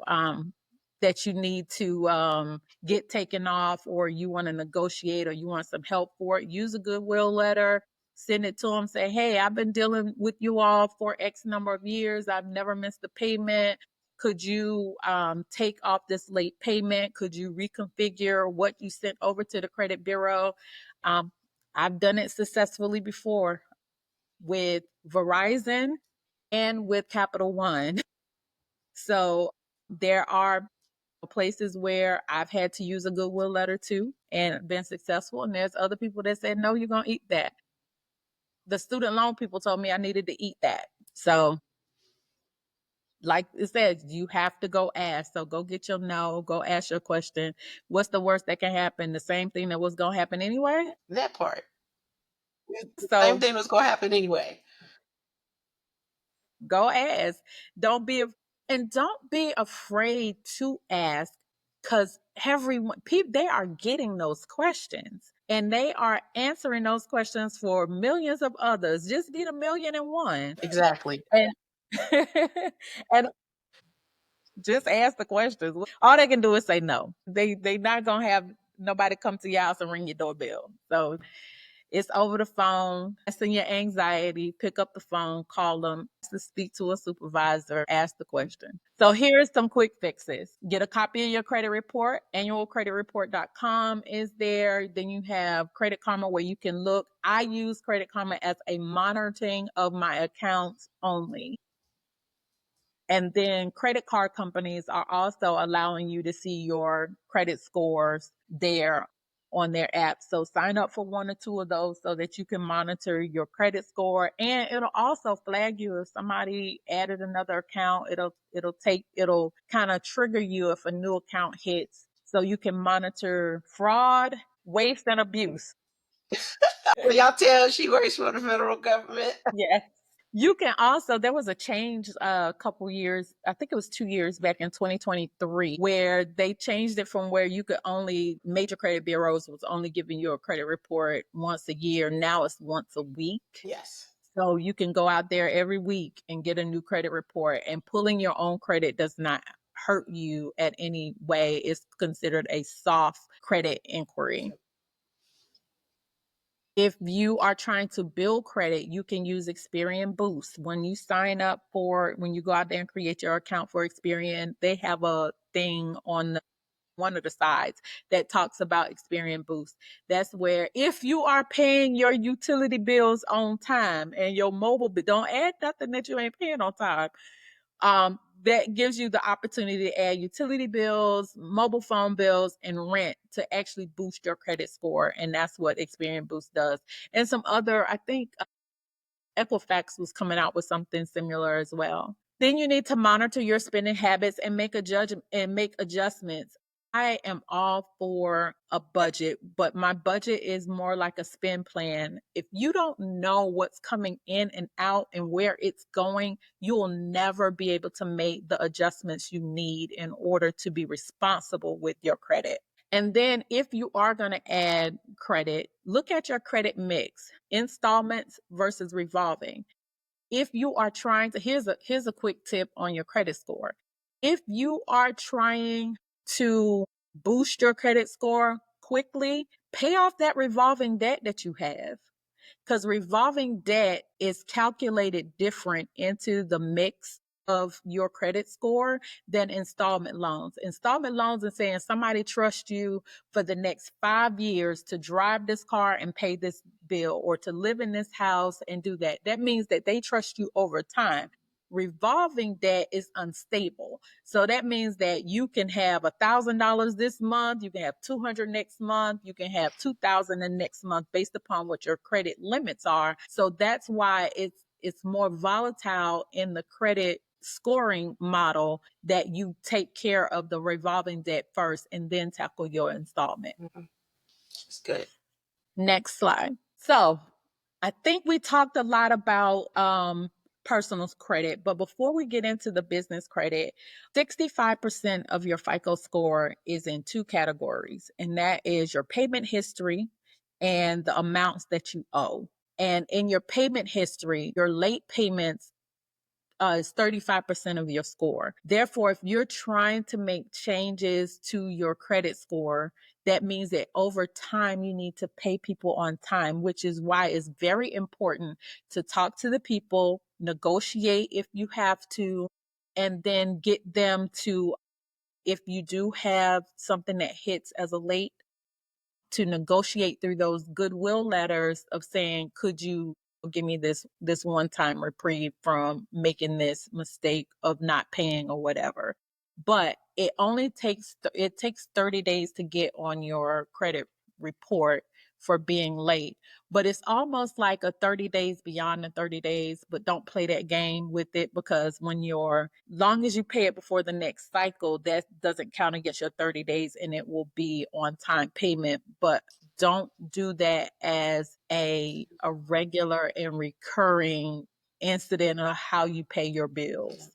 Speaker 3: need to get taken off, or you want to negotiate, or you want some help for it. Use a goodwill letter, send it to them, say, hey, I've been dealing with you all for X number of years, I've never missed a payment. Could you take off this late payment? Could you reconfigure what you sent over to the credit bureau? I've done it successfully before with Verizon and with Capital One. So there are places where I've had to use a goodwill letter too and been successful. And there's other people that said, no, you're going to eat that. The student loan people told me I needed to eat that. So, like it says, you have to go ask. So go get your no, go ask your question. What's the worst that can happen? The same thing that was going to happen anyway.
Speaker 2: That part. The same
Speaker 3: So
Speaker 2: thing was going to happen anyway.
Speaker 3: go ask. Don't be and don't be afraid to ask, because everyone people, they are getting those questions and they are answering those questions for millions of others. Just get 1,000,001.
Speaker 2: Exactly.
Speaker 3: And and just ask the questions. All they can do is say no. They not gonna have nobody come to your house and ring your doorbell. So it's over the phone. Lessen your anxiety. Pick up the phone, call them to speak to a supervisor, ask the question. So here's some quick fixes. Get a copy of your credit report. Annualcreditreport.com is there. Then you have Credit Karma, where you can look. I use Credit Karma as a monitoring of my accounts only. And then credit card companies are also allowing you to see your credit scores there on their app. So sign up for one or two of those so that you can monitor your credit score. And it'll also flag you if somebody added another account. It'll kind of trigger you if a new account hits, so you can monitor fraud, waste, and abuse.
Speaker 2: Well, y'all tell she works for the federal government.
Speaker 3: Yeah. You can also, there was a change a couple years, I think it was 2 years back in 2023, where they changed it from where you could only, major credit bureaus was only giving you a credit report once a year. Now it's once a week.
Speaker 2: Yes.
Speaker 3: So you can go out there every week and get a new credit report, and pulling your own credit does not hurt you at any way. It's considered a soft credit inquiry. If you are trying to build credit, you can use Experian Boost. When you go out there and create your account for Experian, they have a thing on one of the sides that talks about Experian Boost. That's where, if you are paying your utility bills on time and your mobile bill, don't add nothing that you ain't paying on time. That gives you the opportunity to add utility bills, mobile phone bills, and rent to actually boost your credit score. And that's what Experian Boost does. And some other, I think Equifax was coming out with something similar as well. Then you need to monitor your spending habits and make adjustments. I am all for a budget, but my budget is more like a spend plan. If you don't know what's coming in and out and where it's going, you will never be able to make the adjustments you need in order to be responsible with your credit. And then if you are going to add credit, look at your credit mix, installments versus revolving. If you are trying to, here's a quick tip on your credit score. If you are trying to boost your credit score quickly, pay off that revolving debt that you have, because revolving debt is calculated different into the mix of your credit score than installment loans. Installment loans are saying somebody trusts you for the next 5 years to drive this car and pay this bill, or to live in this house and do that. That means that they trust you over time. Revolving debt is unstable. So that means that you can have $1,000 this month, you can have 200 next month, you can have 2,000 the next month, based upon what your credit limits are. So that's why it's more volatile in the credit scoring model, that you take care of the revolving debt first and then tackle your installment.
Speaker 2: Mhm. It's good.
Speaker 3: Next slide. So I think we talked a lot about personal credit, but before we get into the business credit, 65% of your FICO score is in two categories, and that is your payment history and the amounts that you owe. And in your payment history, your late payments is 35% of your score. Therefore, if you're trying to make changes to your credit score, that means that over time you need to pay people on time, which is why it's very important to talk to the people, negotiate if you have to, and then get them to, if you do have something that hits as a late, to negotiate through those goodwill letters of saying, could you give me this one time reprieve from making this mistake of not paying or whatever. But it takes 30 days to get on your credit report for being late. But it's almost like a 30 days beyond the 30 days, but don't play that game with it, because when you're, long as you pay it before the next cycle, that doesn't count against your 30 days and it will be on time payment. But don't do that as a regular and recurring incident of how you pay your bills.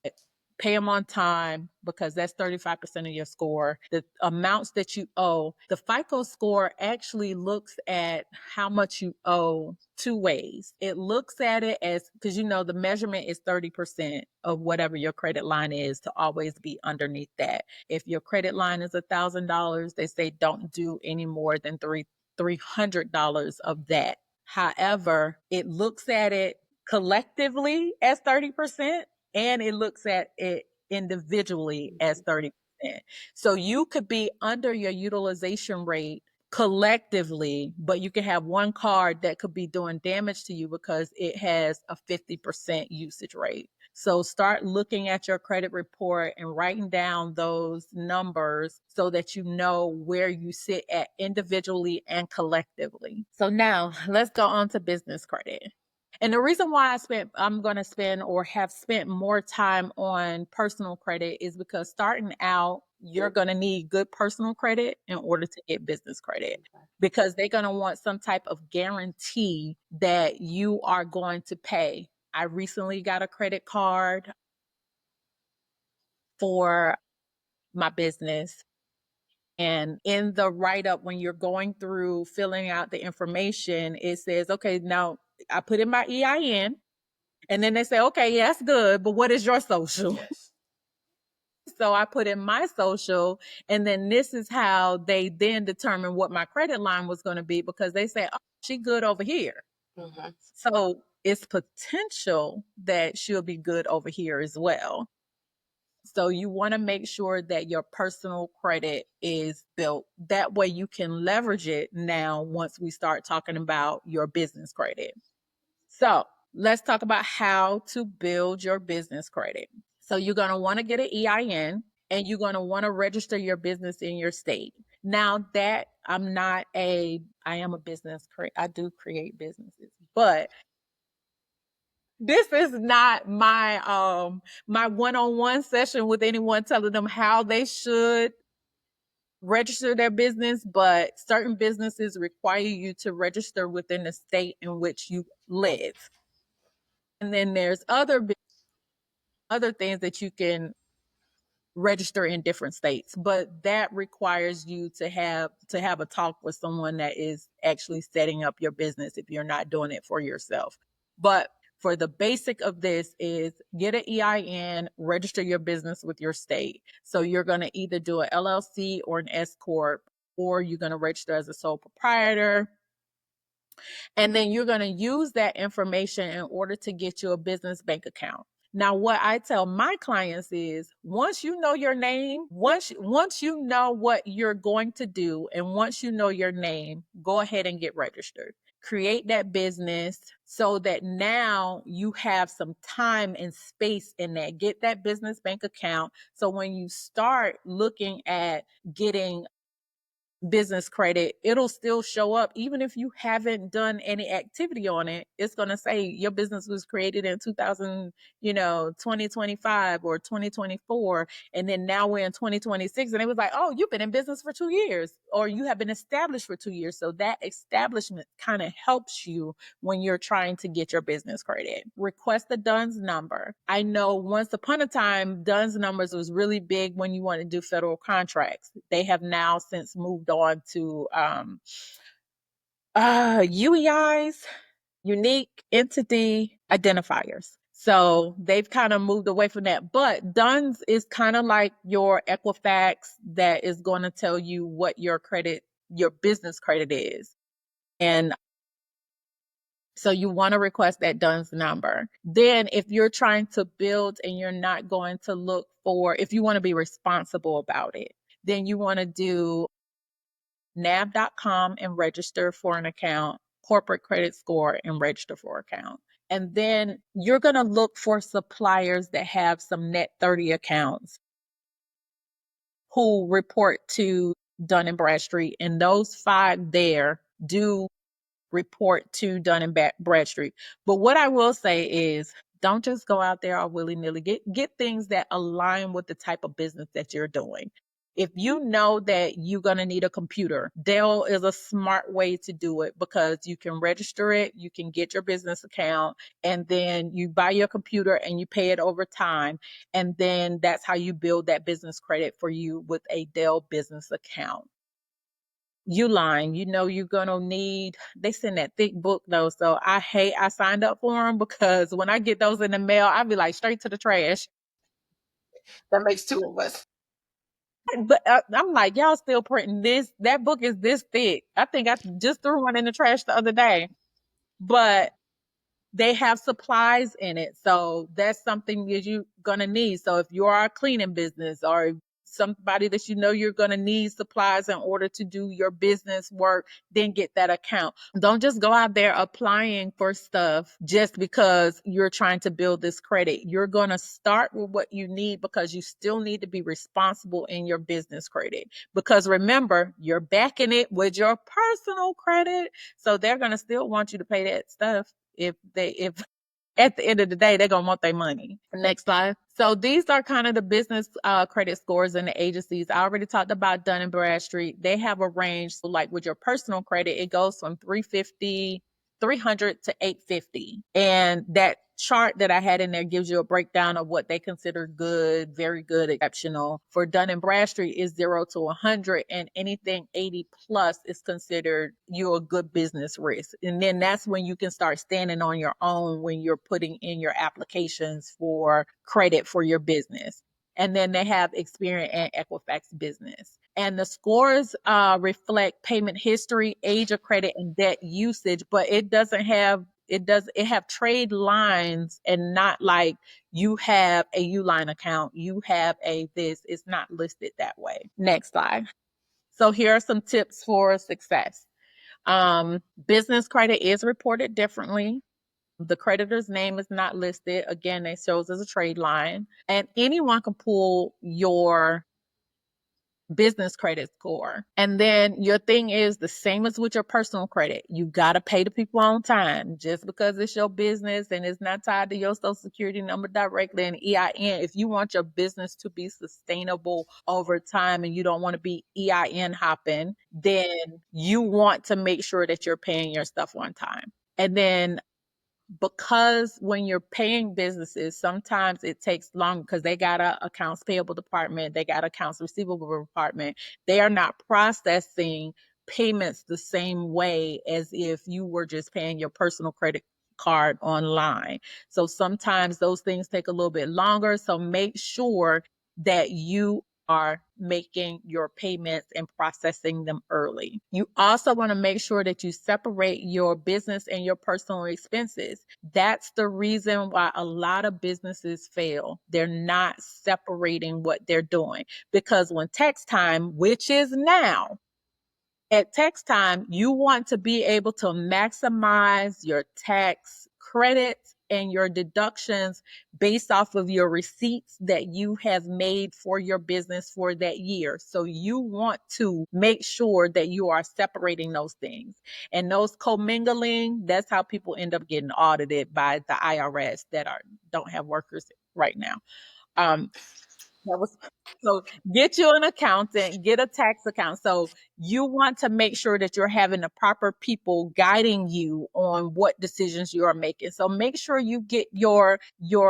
Speaker 3: Pay them on time, because that's 35% of your score. The amounts that you owe, the FICO score actually looks at how much you owe two ways. It looks at it as, because the measurement is 30% of whatever your credit line is, to always be underneath that. If your credit line is $1,000, they say don't do any more than $300 of that. However, it looks at it collectively as 30%, and it looks at it individually as 30%. So you could be under your utilization rate collectively, but you can have one card that could be doing damage to you because it has a 50% usage rate. So start looking at your credit report and writing down those numbers so that you know where you sit at individually and collectively. So now let's go on to business credit. And the reason why I'm going to spend or have spent more time on personal credit is because starting out, you're going to need good personal credit in order to get business credit, because they're going to want some type of guarantee that you are going to pay. I recently got a credit card for my business. And in the write up, when you're going through filling out the information, it says, okay, now I put in my EIN. And then they say, okay, yeah, that's good, but what is your social?
Speaker 2: Yes.
Speaker 3: So I put in my social, and then this is how they then determine what my credit line was going to be, because they say, oh, she good over here.
Speaker 2: Mm-hmm.
Speaker 3: So it's potential that she'll be good over here as well. So you want to make sure that your personal credit is built. That way you can leverage it now once we start talking about your business credit. So let's talk about how to build your business credit. So you're going to want to get an EIN, and you're going to want to register your business in your state. Now that I am a business, I do create businesses, but this is not my one-on-one session with anyone telling them how they should register their business, but certain businesses require you to register within the state in which you live. And then there's other things that you can register in different states, but that requires you to have a talk with someone that is actually setting up your business if you're not doing it for yourself. But for the basic of this is get an EIN, register your business with your state. So you're going to either do an LLC or an S corp, or you're going to register as a sole proprietor. And then you're going to use that information in order to get you a business bank account. Now, what I tell my clients is, once you know your name, once you know what you're going to do, and once you know your name, go ahead and get registered. Create that business so that now you have some time and space in that. Get that business bank account. So when you start looking at getting business credit, it'll still show up even if you haven't done any activity on it. It's going to say your business was created in 2025 or 2024, and then now we're in 2026, and it was like, oh, you've been in business for 2 years, or you have been established for 2 years. So that establishment kind of helps you when you're trying to get your business credit. Request the DUNS number. I know once upon a time, DUNS numbers was really big when you want to do federal contracts. They have now since moved on to UEIs, unique entity identifiers. So they've kind of moved away from that. But DUNS is kind of like your Equifax that is going to tell you what your credit, your business credit is. And so you want to request that DUNS number. Then if you're trying to build and you're not going to look for, if you want to be responsible about it, then you want to do nav.com and register for an account, corporate credit score and register for account. And then you're going to look for suppliers that have some net 30 accounts who report to Dun and Bradstreet. And those 5 there do report to Dun and Bradstreet. But what I will say is, don't just go out there all willy-nilly. Get things that align with the type of business that you're doing. If you know that you're going to need a computer, Dell is a smart way to do it, because you can register it, you can get your business account, and then you buy your computer and you pay it over time. And then that's how you build that business credit for you with a Dell business account. Uline, you know you're gonna need, they send that thick book though, so I signed up for them, because when I get those in the mail, I'd be like straight to the trash.
Speaker 2: That makes 2 of us.
Speaker 3: But I'm like, y'all still printing this? That book is this thick. I think I just threw one in the trash the other day. But they have supplies in it. So that's something that you're going to need. So if you are a cleaning business, or somebody that you know you're going to need supplies in order to do your business work, then get that account. Don't just go out there applying for stuff just because you're trying to build this credit. You're going to start with what you need, because you still need to be responsible in your business credit. Because remember, you're backing it with your personal credit. So they're going to still want you to pay that stuff. If at the end of the day, they're going to want their money. Next slide. So these are kind of the business credit scores and the agencies. I already talked about Dun and Bradstreet. They have a range. So like with your personal credit, it goes from 300 to 850. And that chart that I had in there gives you a breakdown of what they consider good, very good, exceptional. For Dun and Bradstreet is 0 to 100, and anything 80 plus is considered you're a good business risk. And then that's when you can start standing on your own, when you're putting in your applications for credit for your business. And then they have Experian and Equifax Business. And the scores reflect payment history, age of credit, and debt usage, but it have trade lines, and not like you have a Uline account, you have a this. It's not listed that way. Next slide. So here are some tips for success. Business credit is reported differently. The creditor's name is not listed. Again, it shows as a trade line. And anyone can pull your business credit score. And then your thing is the same as with your personal credit. You got to pay the people on time. Just because it's your business and it's not tied to your social security number directly and EIN, if you want your business to be sustainable over time and you don't want to be EIN hopping, then you want to make sure that you're paying your stuff on time. And then, because when you're paying businesses, sometimes it takes long, because they got a accounts payable department, they got accounts receivable department. They are not processing payments the same way as if you were just paying your personal credit card online. So sometimes those things take a little bit longer. So make sure that you are making your payments and processing them early. You also want to make sure that you separate your business and your personal expenses. That's the reason why a lot of businesses fail. They're not separating what they're doing, because when tax time, which is now, at tax time, you want to be able to maximize your tax credits and your deductions based off of your receipts that you have made for your business for that year. So you want to make sure that you are separating those things. And those commingling, that's how people end up getting audited by the IRS that don't have workers right now. Um, that was so get you an accountant, get a tax account. So you want to make sure that you're having the proper people guiding you on what decisions you are making. So make sure you get your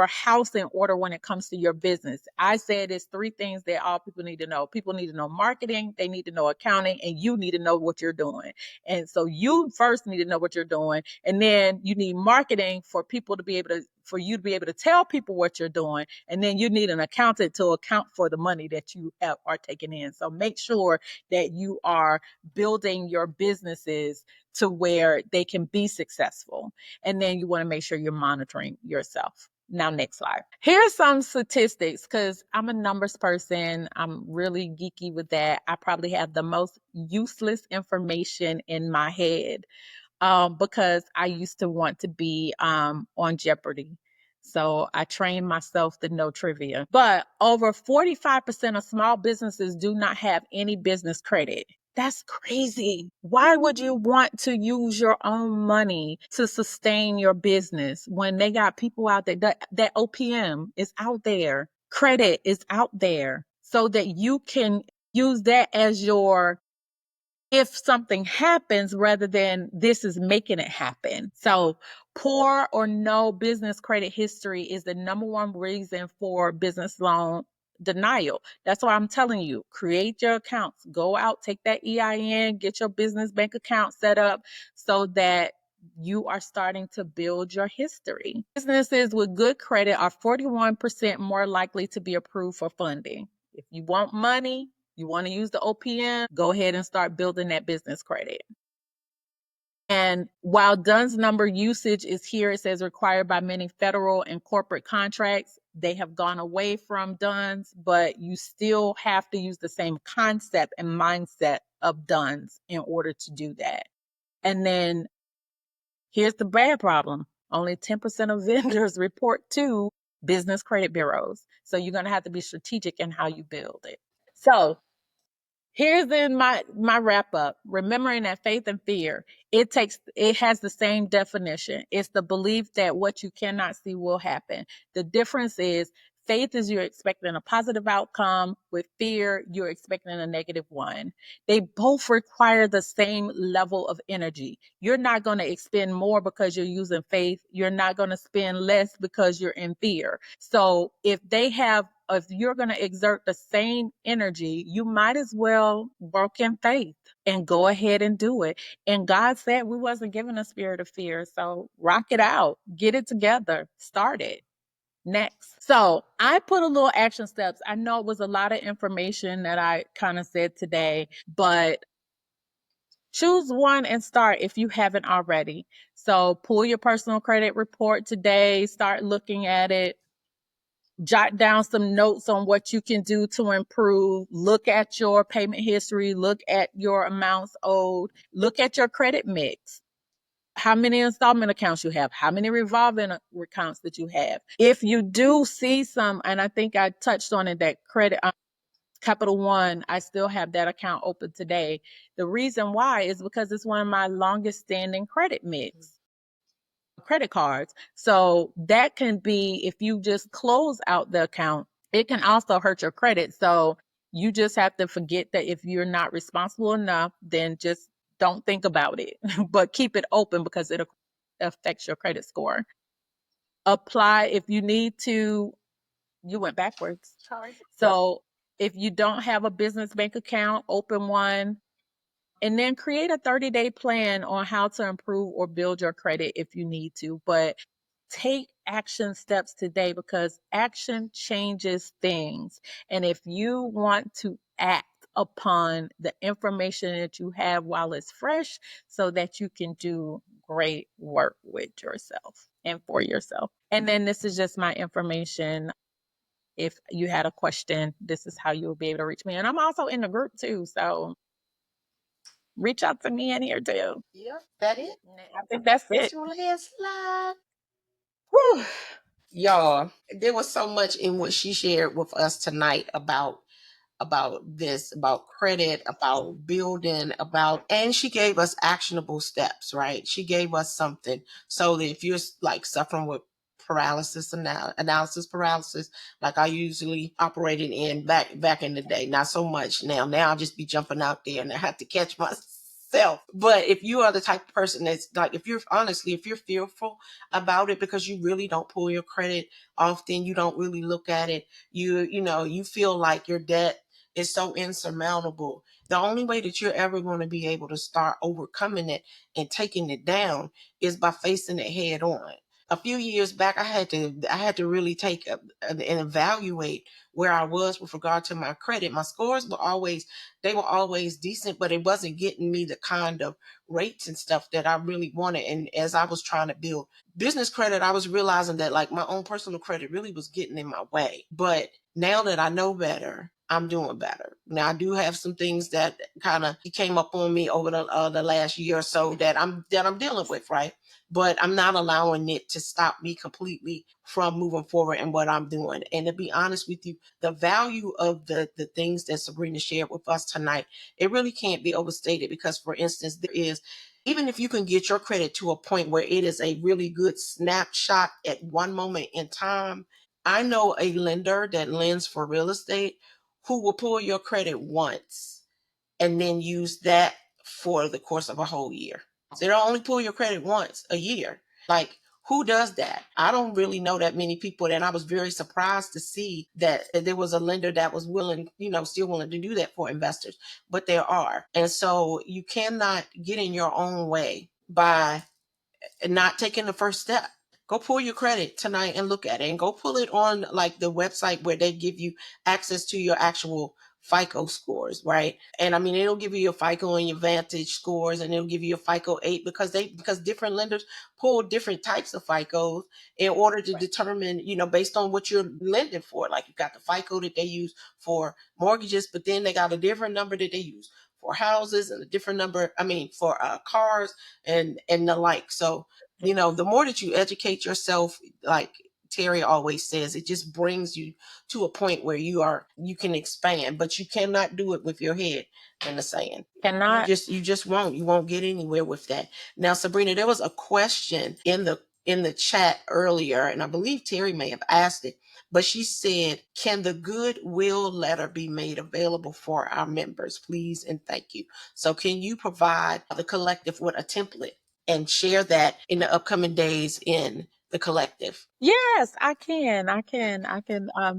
Speaker 3: house in order when it comes to your business. I said it's three things that all people need to know. People need to know marketing, they need to know accounting, and you need to know what you're doing. And so you first need to know what you're doing, and then you need marketing for people to be able to for you to be able to tell people what you're doing, and then you need an accountant to account for the money that you are taking in. So make sure that you are building your businesses to where they can be successful, and then you want to make sure you're monitoring yourself. Now, next slide. Here's some statistics because I'm a numbers person. I'm really geeky with that. I probably have the most useless information in my head because I used to want to be on Jeopardy. So I trained myself to know trivia. But over 45% of small businesses do not have any business credit. That's crazy. Why would you want to use your own money to sustain your business when they got people out there? That OPM is out there, credit is out there, so that you can use that as your if something happens rather than this is making it happen. So poor or no business credit history is the number one reason for business loan denial. That's why I'm telling you, create your accounts, go out, take that EIN, get your business bank account set up so that you are starting to build your history. Businesses with good credit are 41% more likely to be approved for funding. If you want money, you want to use the OPM, go ahead and start building that business credit. And while DUNS number usage is here, it says required by many federal and corporate contracts. They have gone away from DUNS, but you still have to use the same concept and mindset of DUNS in order to do that. And then here's the bad problem. Only 10% of vendors report to business credit bureaus. So you're going to have to be strategic in how you build it. So here's in my wrap up. Remembering that faith and fear, it has the same definition. It's the belief that what you cannot see will happen. The difference is faith is you're expecting a positive outcome. With fear, you're expecting a negative one. They both require the same level of energy. You're not going to expend more because you're using faith. You're not going to spend less because you're in fear. So if you're going to exert the same energy, you might as well work in faith and go ahead and do it. And God said we wasn't given a spirit of fear. So rock it out, get it together, start it. Next. So I put a little action steps. I know it was a lot of information that I kind of said today, but choose one and start if you haven't already. So pull your personal credit report today, start looking at it, jot down some notes on what you can do to improve. Look at your payment history, look at your amounts owed, look at your credit mix. How many installment accounts you have, how many revolving accounts that you have. If you do see some, and I think I touched on it, that credit Capital One, I still have that account open today. The reason why is because it's one of my longest standing credit mix credit cards. So that can be, if you just close out the account, it can also hurt your credit. So you just have to forget that if you're not responsible enough, then just don't think about it, but keep it open because it affects your credit score. Apply if you need to. You went backwards.
Speaker 2: Sorry.
Speaker 3: So if you don't have a business bank account, open one. And then create a 30-day plan on how to improve or build your credit if you need to. But take action steps today because action changes things. And if you want to act upon the information that you have while it's fresh, so that you can do great work with yourself and for yourself. And then this is just my information. If you had a question, this is how you'll be able to reach me. And I'm also in the group too. So reach out to me in here too.
Speaker 2: Yep, that it.
Speaker 3: I think that's it.
Speaker 2: Let's roll ahead, slide.
Speaker 1: Whew.
Speaker 2: Y'all, there was so much in what she shared with us tonight about this, about credit, about building, about, and she gave us actionable steps, right? She gave us something so that if you're like suffering with analysis paralysis, like I usually operated in back in the day, not so much now. Now I just be jumping out there and I have to catch myself. But if you are the type of person that's like, if you're fearful about it because you really don't pull your credit often, you don't really look at it, you feel like your debt is so insurmountable. The only way that you're ever going to be able to start overcoming it and taking it down is by facing it head on. A few years back, I had to really take and evaluate where I was with regard to my credit. My scores were always decent, but it wasn't getting me the kind of rates and stuff that I really wanted. And as I was trying to build business credit, I was realizing that like my own personal credit really was getting in my way. But now that I know better, I'm doing better. Now I do have some things that kind of came up on me over the last year or so that I'm dealing with, right? But I'm not allowing it to stop me completely from moving forward in what I'm doing. And to be honest with you, the value of the things that Sabrina shared with us tonight, it really can't be overstated because, for instance, there is, even if you can get your credit to a point where it is a really good snapshot at one moment in time. I know a lender that lends for real estate who will pull your credit once and then use that for the course of a whole year. So they'll only pull your credit once a year. Like, who does that? I don't really know that many people. And I was very surprised to see that there was a lender that was willing, still willing to do that for investors. But there are. And so you cannot get in your own way by not taking the first step. Go pull your credit tonight and look at it, and go pull it on like the website where they give you access to your actual FICO scores, right? And I mean, it'll give you your FICO and your Vantage scores, and it'll give you your FICO 8 because different lenders pull different types of FICOs in order to determine, based on what you're lending for. Like you got the FICO that they use for mortgages, but then they got a different number that they use for houses and a different number, for cars and the like. So the more that you educate yourself, like Terry always says, it just brings you to a point where you can expand, but you cannot do it with your head in the sand.
Speaker 3: Cannot.
Speaker 2: You won't get anywhere with that. Now, Sabrina, there was a question in the chat earlier, and I believe Terry may have asked it, but she said, can the goodwill letter be made available for our members, please and thank you? So can you provide the collective with a template and share that in the upcoming days in the collective?
Speaker 3: Yes, I can. I can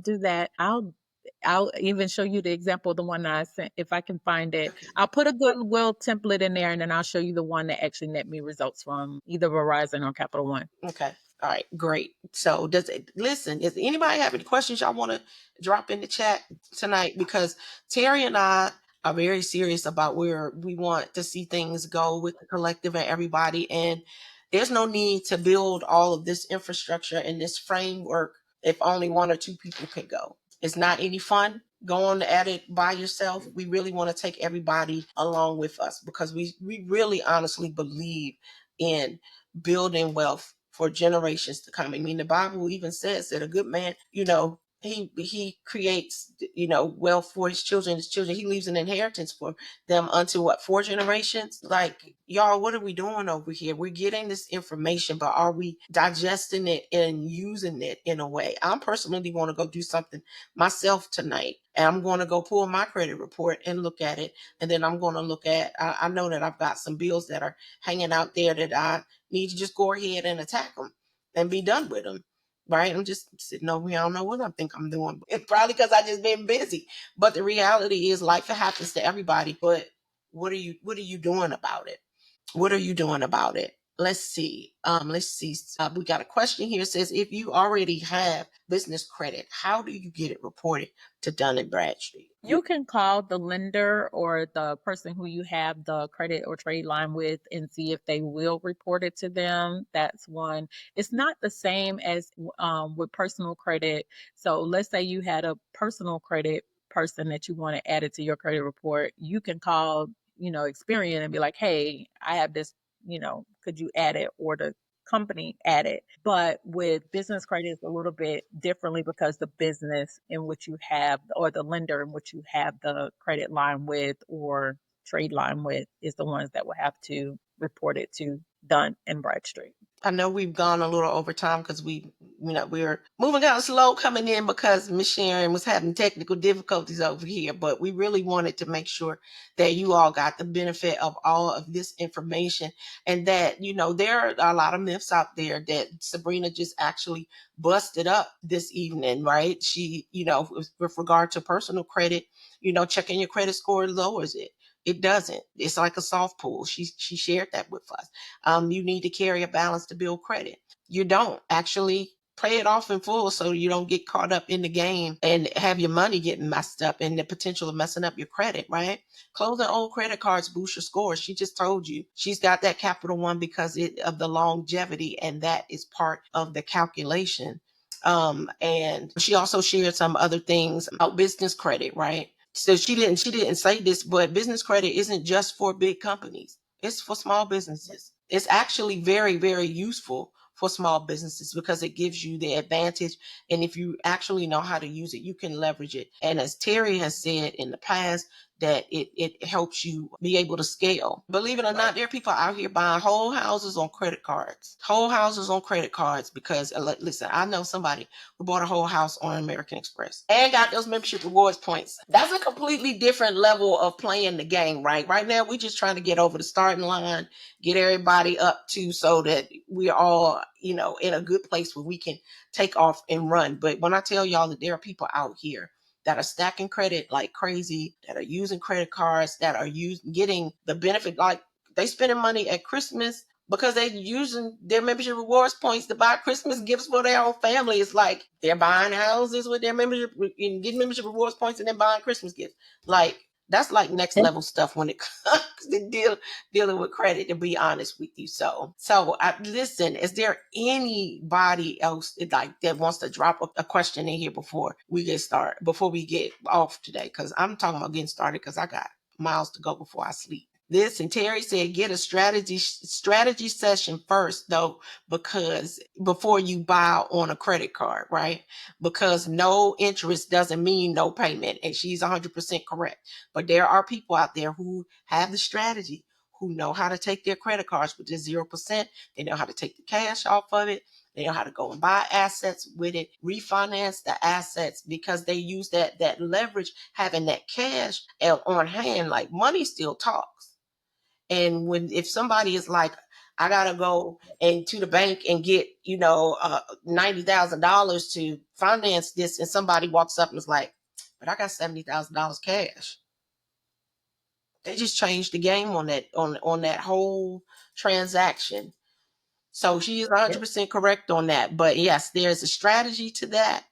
Speaker 3: do that. I'll even show you the example of the one that I sent if I can find it.
Speaker 2: Okay.
Speaker 3: I'll put a Goodwill template in there and then I'll show you the one that actually net me results from either Verizon or Capital One.
Speaker 2: Okay. All right. Great. So does anybody have any questions y'all want to drop in the chat tonight? Because Terry and I are very serious about where we want to see things go with the collective and everybody. And there's no need to build all of this infrastructure and this framework if only one or two people can go. It's not any fun going at it by yourself. We really want to take everybody along with us because we really honestly believe in building wealth for generations to come. I mean, the Bible even says that a good man, he creates, wealth for his children. He leaves an inheritance for them unto what, 4 generations? Like, y'all, what are we doing over here? We're getting this information, but are we digesting it and using it in a way? I'm personally going to go do something myself tonight, and I'm going to go pull my credit report and look at it. And then I'm going to look at, I know that I've got some bills that are hanging out there that I need to just go ahead and attack them and be done with them. Right? I'm just sitting over here. I don't know what I think I'm doing. It's probably because I just been busy. But the reality is life happens to everybody. But what are you doing about it? What are you doing about it? Let's see. We got a question here. It says, if you already have business credit, how do you get it reported to Dun and Bradstreet?
Speaker 3: You can call the lender or the person who you have the credit or trade line with and see if they will report it to them. That's one. It's not the same as with personal credit. So let's say you had a personal credit person that you want to add it to your credit report. You can call, Experian and be like, hey, I have this, could you add it or the company at it. But with business credit, it's a little bit differently because the business in which you have, or the lender in which you have the credit line with or trade line with, is the ones that will have to report it to Dun and Bradstreet.
Speaker 2: I know we've gone a little over time because we're moving kind of slow coming in because Miss Sharon was having technical difficulties over here, but we really wanted to make sure that you all got the benefit of all of this information, and that, there are a lot of myths out there that Sabrina just actually busted up this evening, right? She, with regard to personal credit, checking your credit score lowers it. It doesn't. It's like a soft pull. She shared that with us. You need to carry a balance to build credit. You don't actually pay it off in full so you don't get caught up in the game and have your money getting messed up and the potential of messing up your credit, right? Closing old credit cards boost your score. She just told you she's got that Capital One because of the longevity, and that is part of the calculation. And she also shared some other things about business credit, right? So she didn't say this, but business credit isn't just for big companies. It's for small businesses. It's actually very, very useful for small businesses because it gives you the advantage. And if you actually know how to use it, you can leverage it. And as Terry has said in the past, that it helps you be able to scale. Believe it or not, there are people out here buying whole houses on credit cards. Whole houses on credit cards because, listen, I know somebody who bought a whole house on American Express and got those membership rewards points. That's a completely different level of playing the game, right? Right now, we're just trying to get over the starting line, get everybody up to so that we're all, in a good place where we can take off and run. But when I tell y'all that there are people out here that are stacking credit like crazy, that are using credit cards, that are getting the benefit, like they spending money at Christmas because they're using their membership rewards points to buy Christmas gifts for their whole family. It's like they're buying houses with their membership and getting membership rewards points and then buying Christmas gifts. Like that's like next level stuff when it comes to dealing with credit, to be honest with you. So listen, is there anybody else like that wants to drop a question in here before we get off today? Because I'm talking about getting started because I got miles to go before I sleep. This, and Terry said, get a strategy session first, though, because before you buy on a credit card, right? Because no interest doesn't mean no payment. And she's 100% correct. But there are people out there who have the strategy, who know how to take their credit cards with just 0%. They know how to take the cash off of it. They know how to go and buy assets with it, refinance the assets because they use that leverage, having that cash on hand. Like money still talks. And if somebody is like, I gotta go to the bank and get, $90,000 to finance this, and somebody walks up and is like, but I got $70,000 cash. They just changed the game on that whole transaction. So she is 100% correct on that. But yes, there's a strategy to that.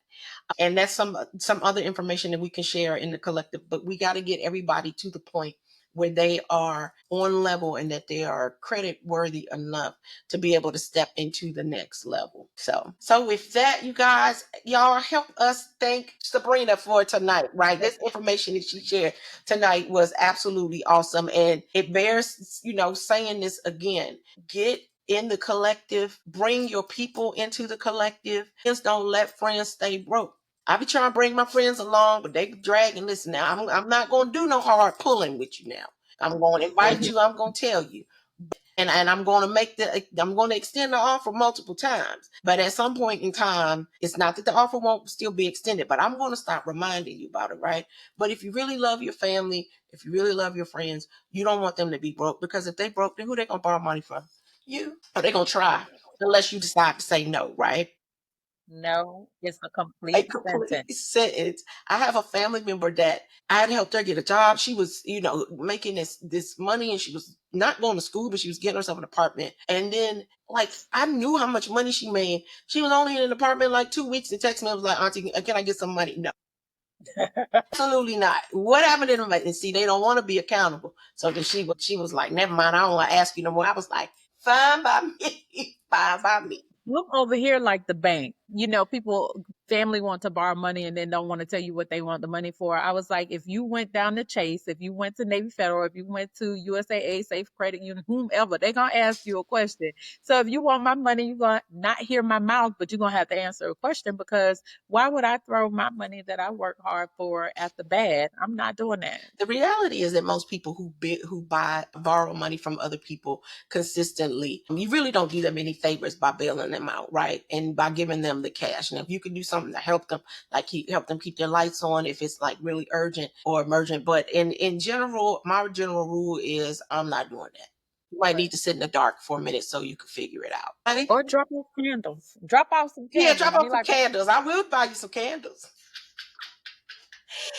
Speaker 2: And that's some other information that we can share in the collective, but we got to get everybody to the point where they are on level and that they are credit worthy enough to be able to step into the next level. So with that, you guys, y'all help us thank Sabrina for tonight, right? This information that she shared tonight was absolutely awesome. And it bears, saying this again, get in the collective, bring your people into the collective. Just don't let friends stay broke. I be trying to bring my friends along, but they be dragging. Listen, now I'm not going to do no hard pulling with you now. I'm going to invite you. I'm going to tell you. And I'm going to I'm going to extend the offer multiple times. But at some point in time, it's not that the offer won't still be extended, but I'm going to stop reminding you about it, right? But if you really love your family, if you really love your friends, you don't want them to be broke, because if they broke, then who they going to borrow money from? You. Or they going to try, unless you decide to say no, right?
Speaker 3: No, it's a
Speaker 2: A
Speaker 3: complete
Speaker 2: complete
Speaker 3: sentence.
Speaker 2: sentence. I have a family member that I had helped her get a job. She was, making this money, and she was not going to school, but she was getting herself an apartment. And then, like, I knew how much money she made. She was only in an apartment like 2 weeks and texted me. I was like, Auntie, can I get some money? No, absolutely not. What happened to them? And see, they don't want to be accountable. So then she was like, never mind. I don't want to ask you no more. I was like, fine by me, fine by me.
Speaker 3: Look over here like the bank. family want to borrow money and then don't want to tell you what they want the money for. I was like, if you went down to Chase, if you went to Navy Federal, if you went to USAA, Safe Credit Union, whomever, they're going to ask you a question. So if you want my money, you're going to not hear my mouth, but you're going to have to answer a question, because why would I throw my money that I work hard for at the bad? I'm not doing that.
Speaker 2: The reality is that most people who borrow money from other people consistently, you really don't do them any favors by bailing them out, right? And by giving them the cash. And if you can do something to help them, like help them keep their lights on, if it's like really urgent or emergent. But in general, my general rule is I'm not doing that. You might need to sit in the dark for a minute so you can figure it out.
Speaker 3: Or drop off candles. Drop off some
Speaker 2: Yeah,
Speaker 3: candles.
Speaker 2: drop
Speaker 3: Be
Speaker 2: off some
Speaker 3: like,
Speaker 2: candles. I will buy you some candles.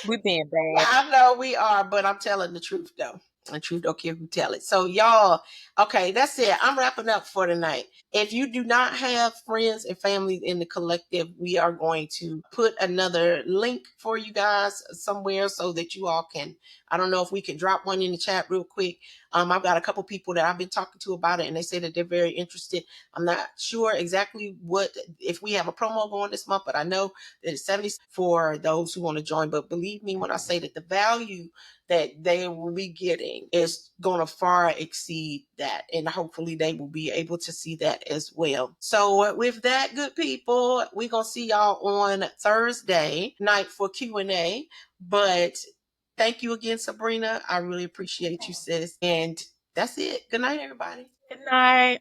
Speaker 3: we're being
Speaker 2: Yeah,
Speaker 3: bad.
Speaker 2: I know we are, but I'm telling the truth though. The truth don't care who tell it. So y'all, okay, that's it. I'm wrapping up for tonight. If you do not have friends and family in the collective, we are going to put another link for you guys somewhere so that you all can, I don't know if we can drop one in the chat real quick. I've got a couple people that I've been talking to about it and they say that they're very interested. I'm not sure exactly if we have a promo going this month, but I know that it's 70 for those who want to join. But believe me when I say that the value that they will be getting is going to far exceed that. And hopefully they will be able to see that as well. So with that, good people, we're going to see y'all on Thursday night for Q&A. But thank you again, Sabrina. I really appreciate you, sis. And that's it. Good night, everybody.
Speaker 3: Good night.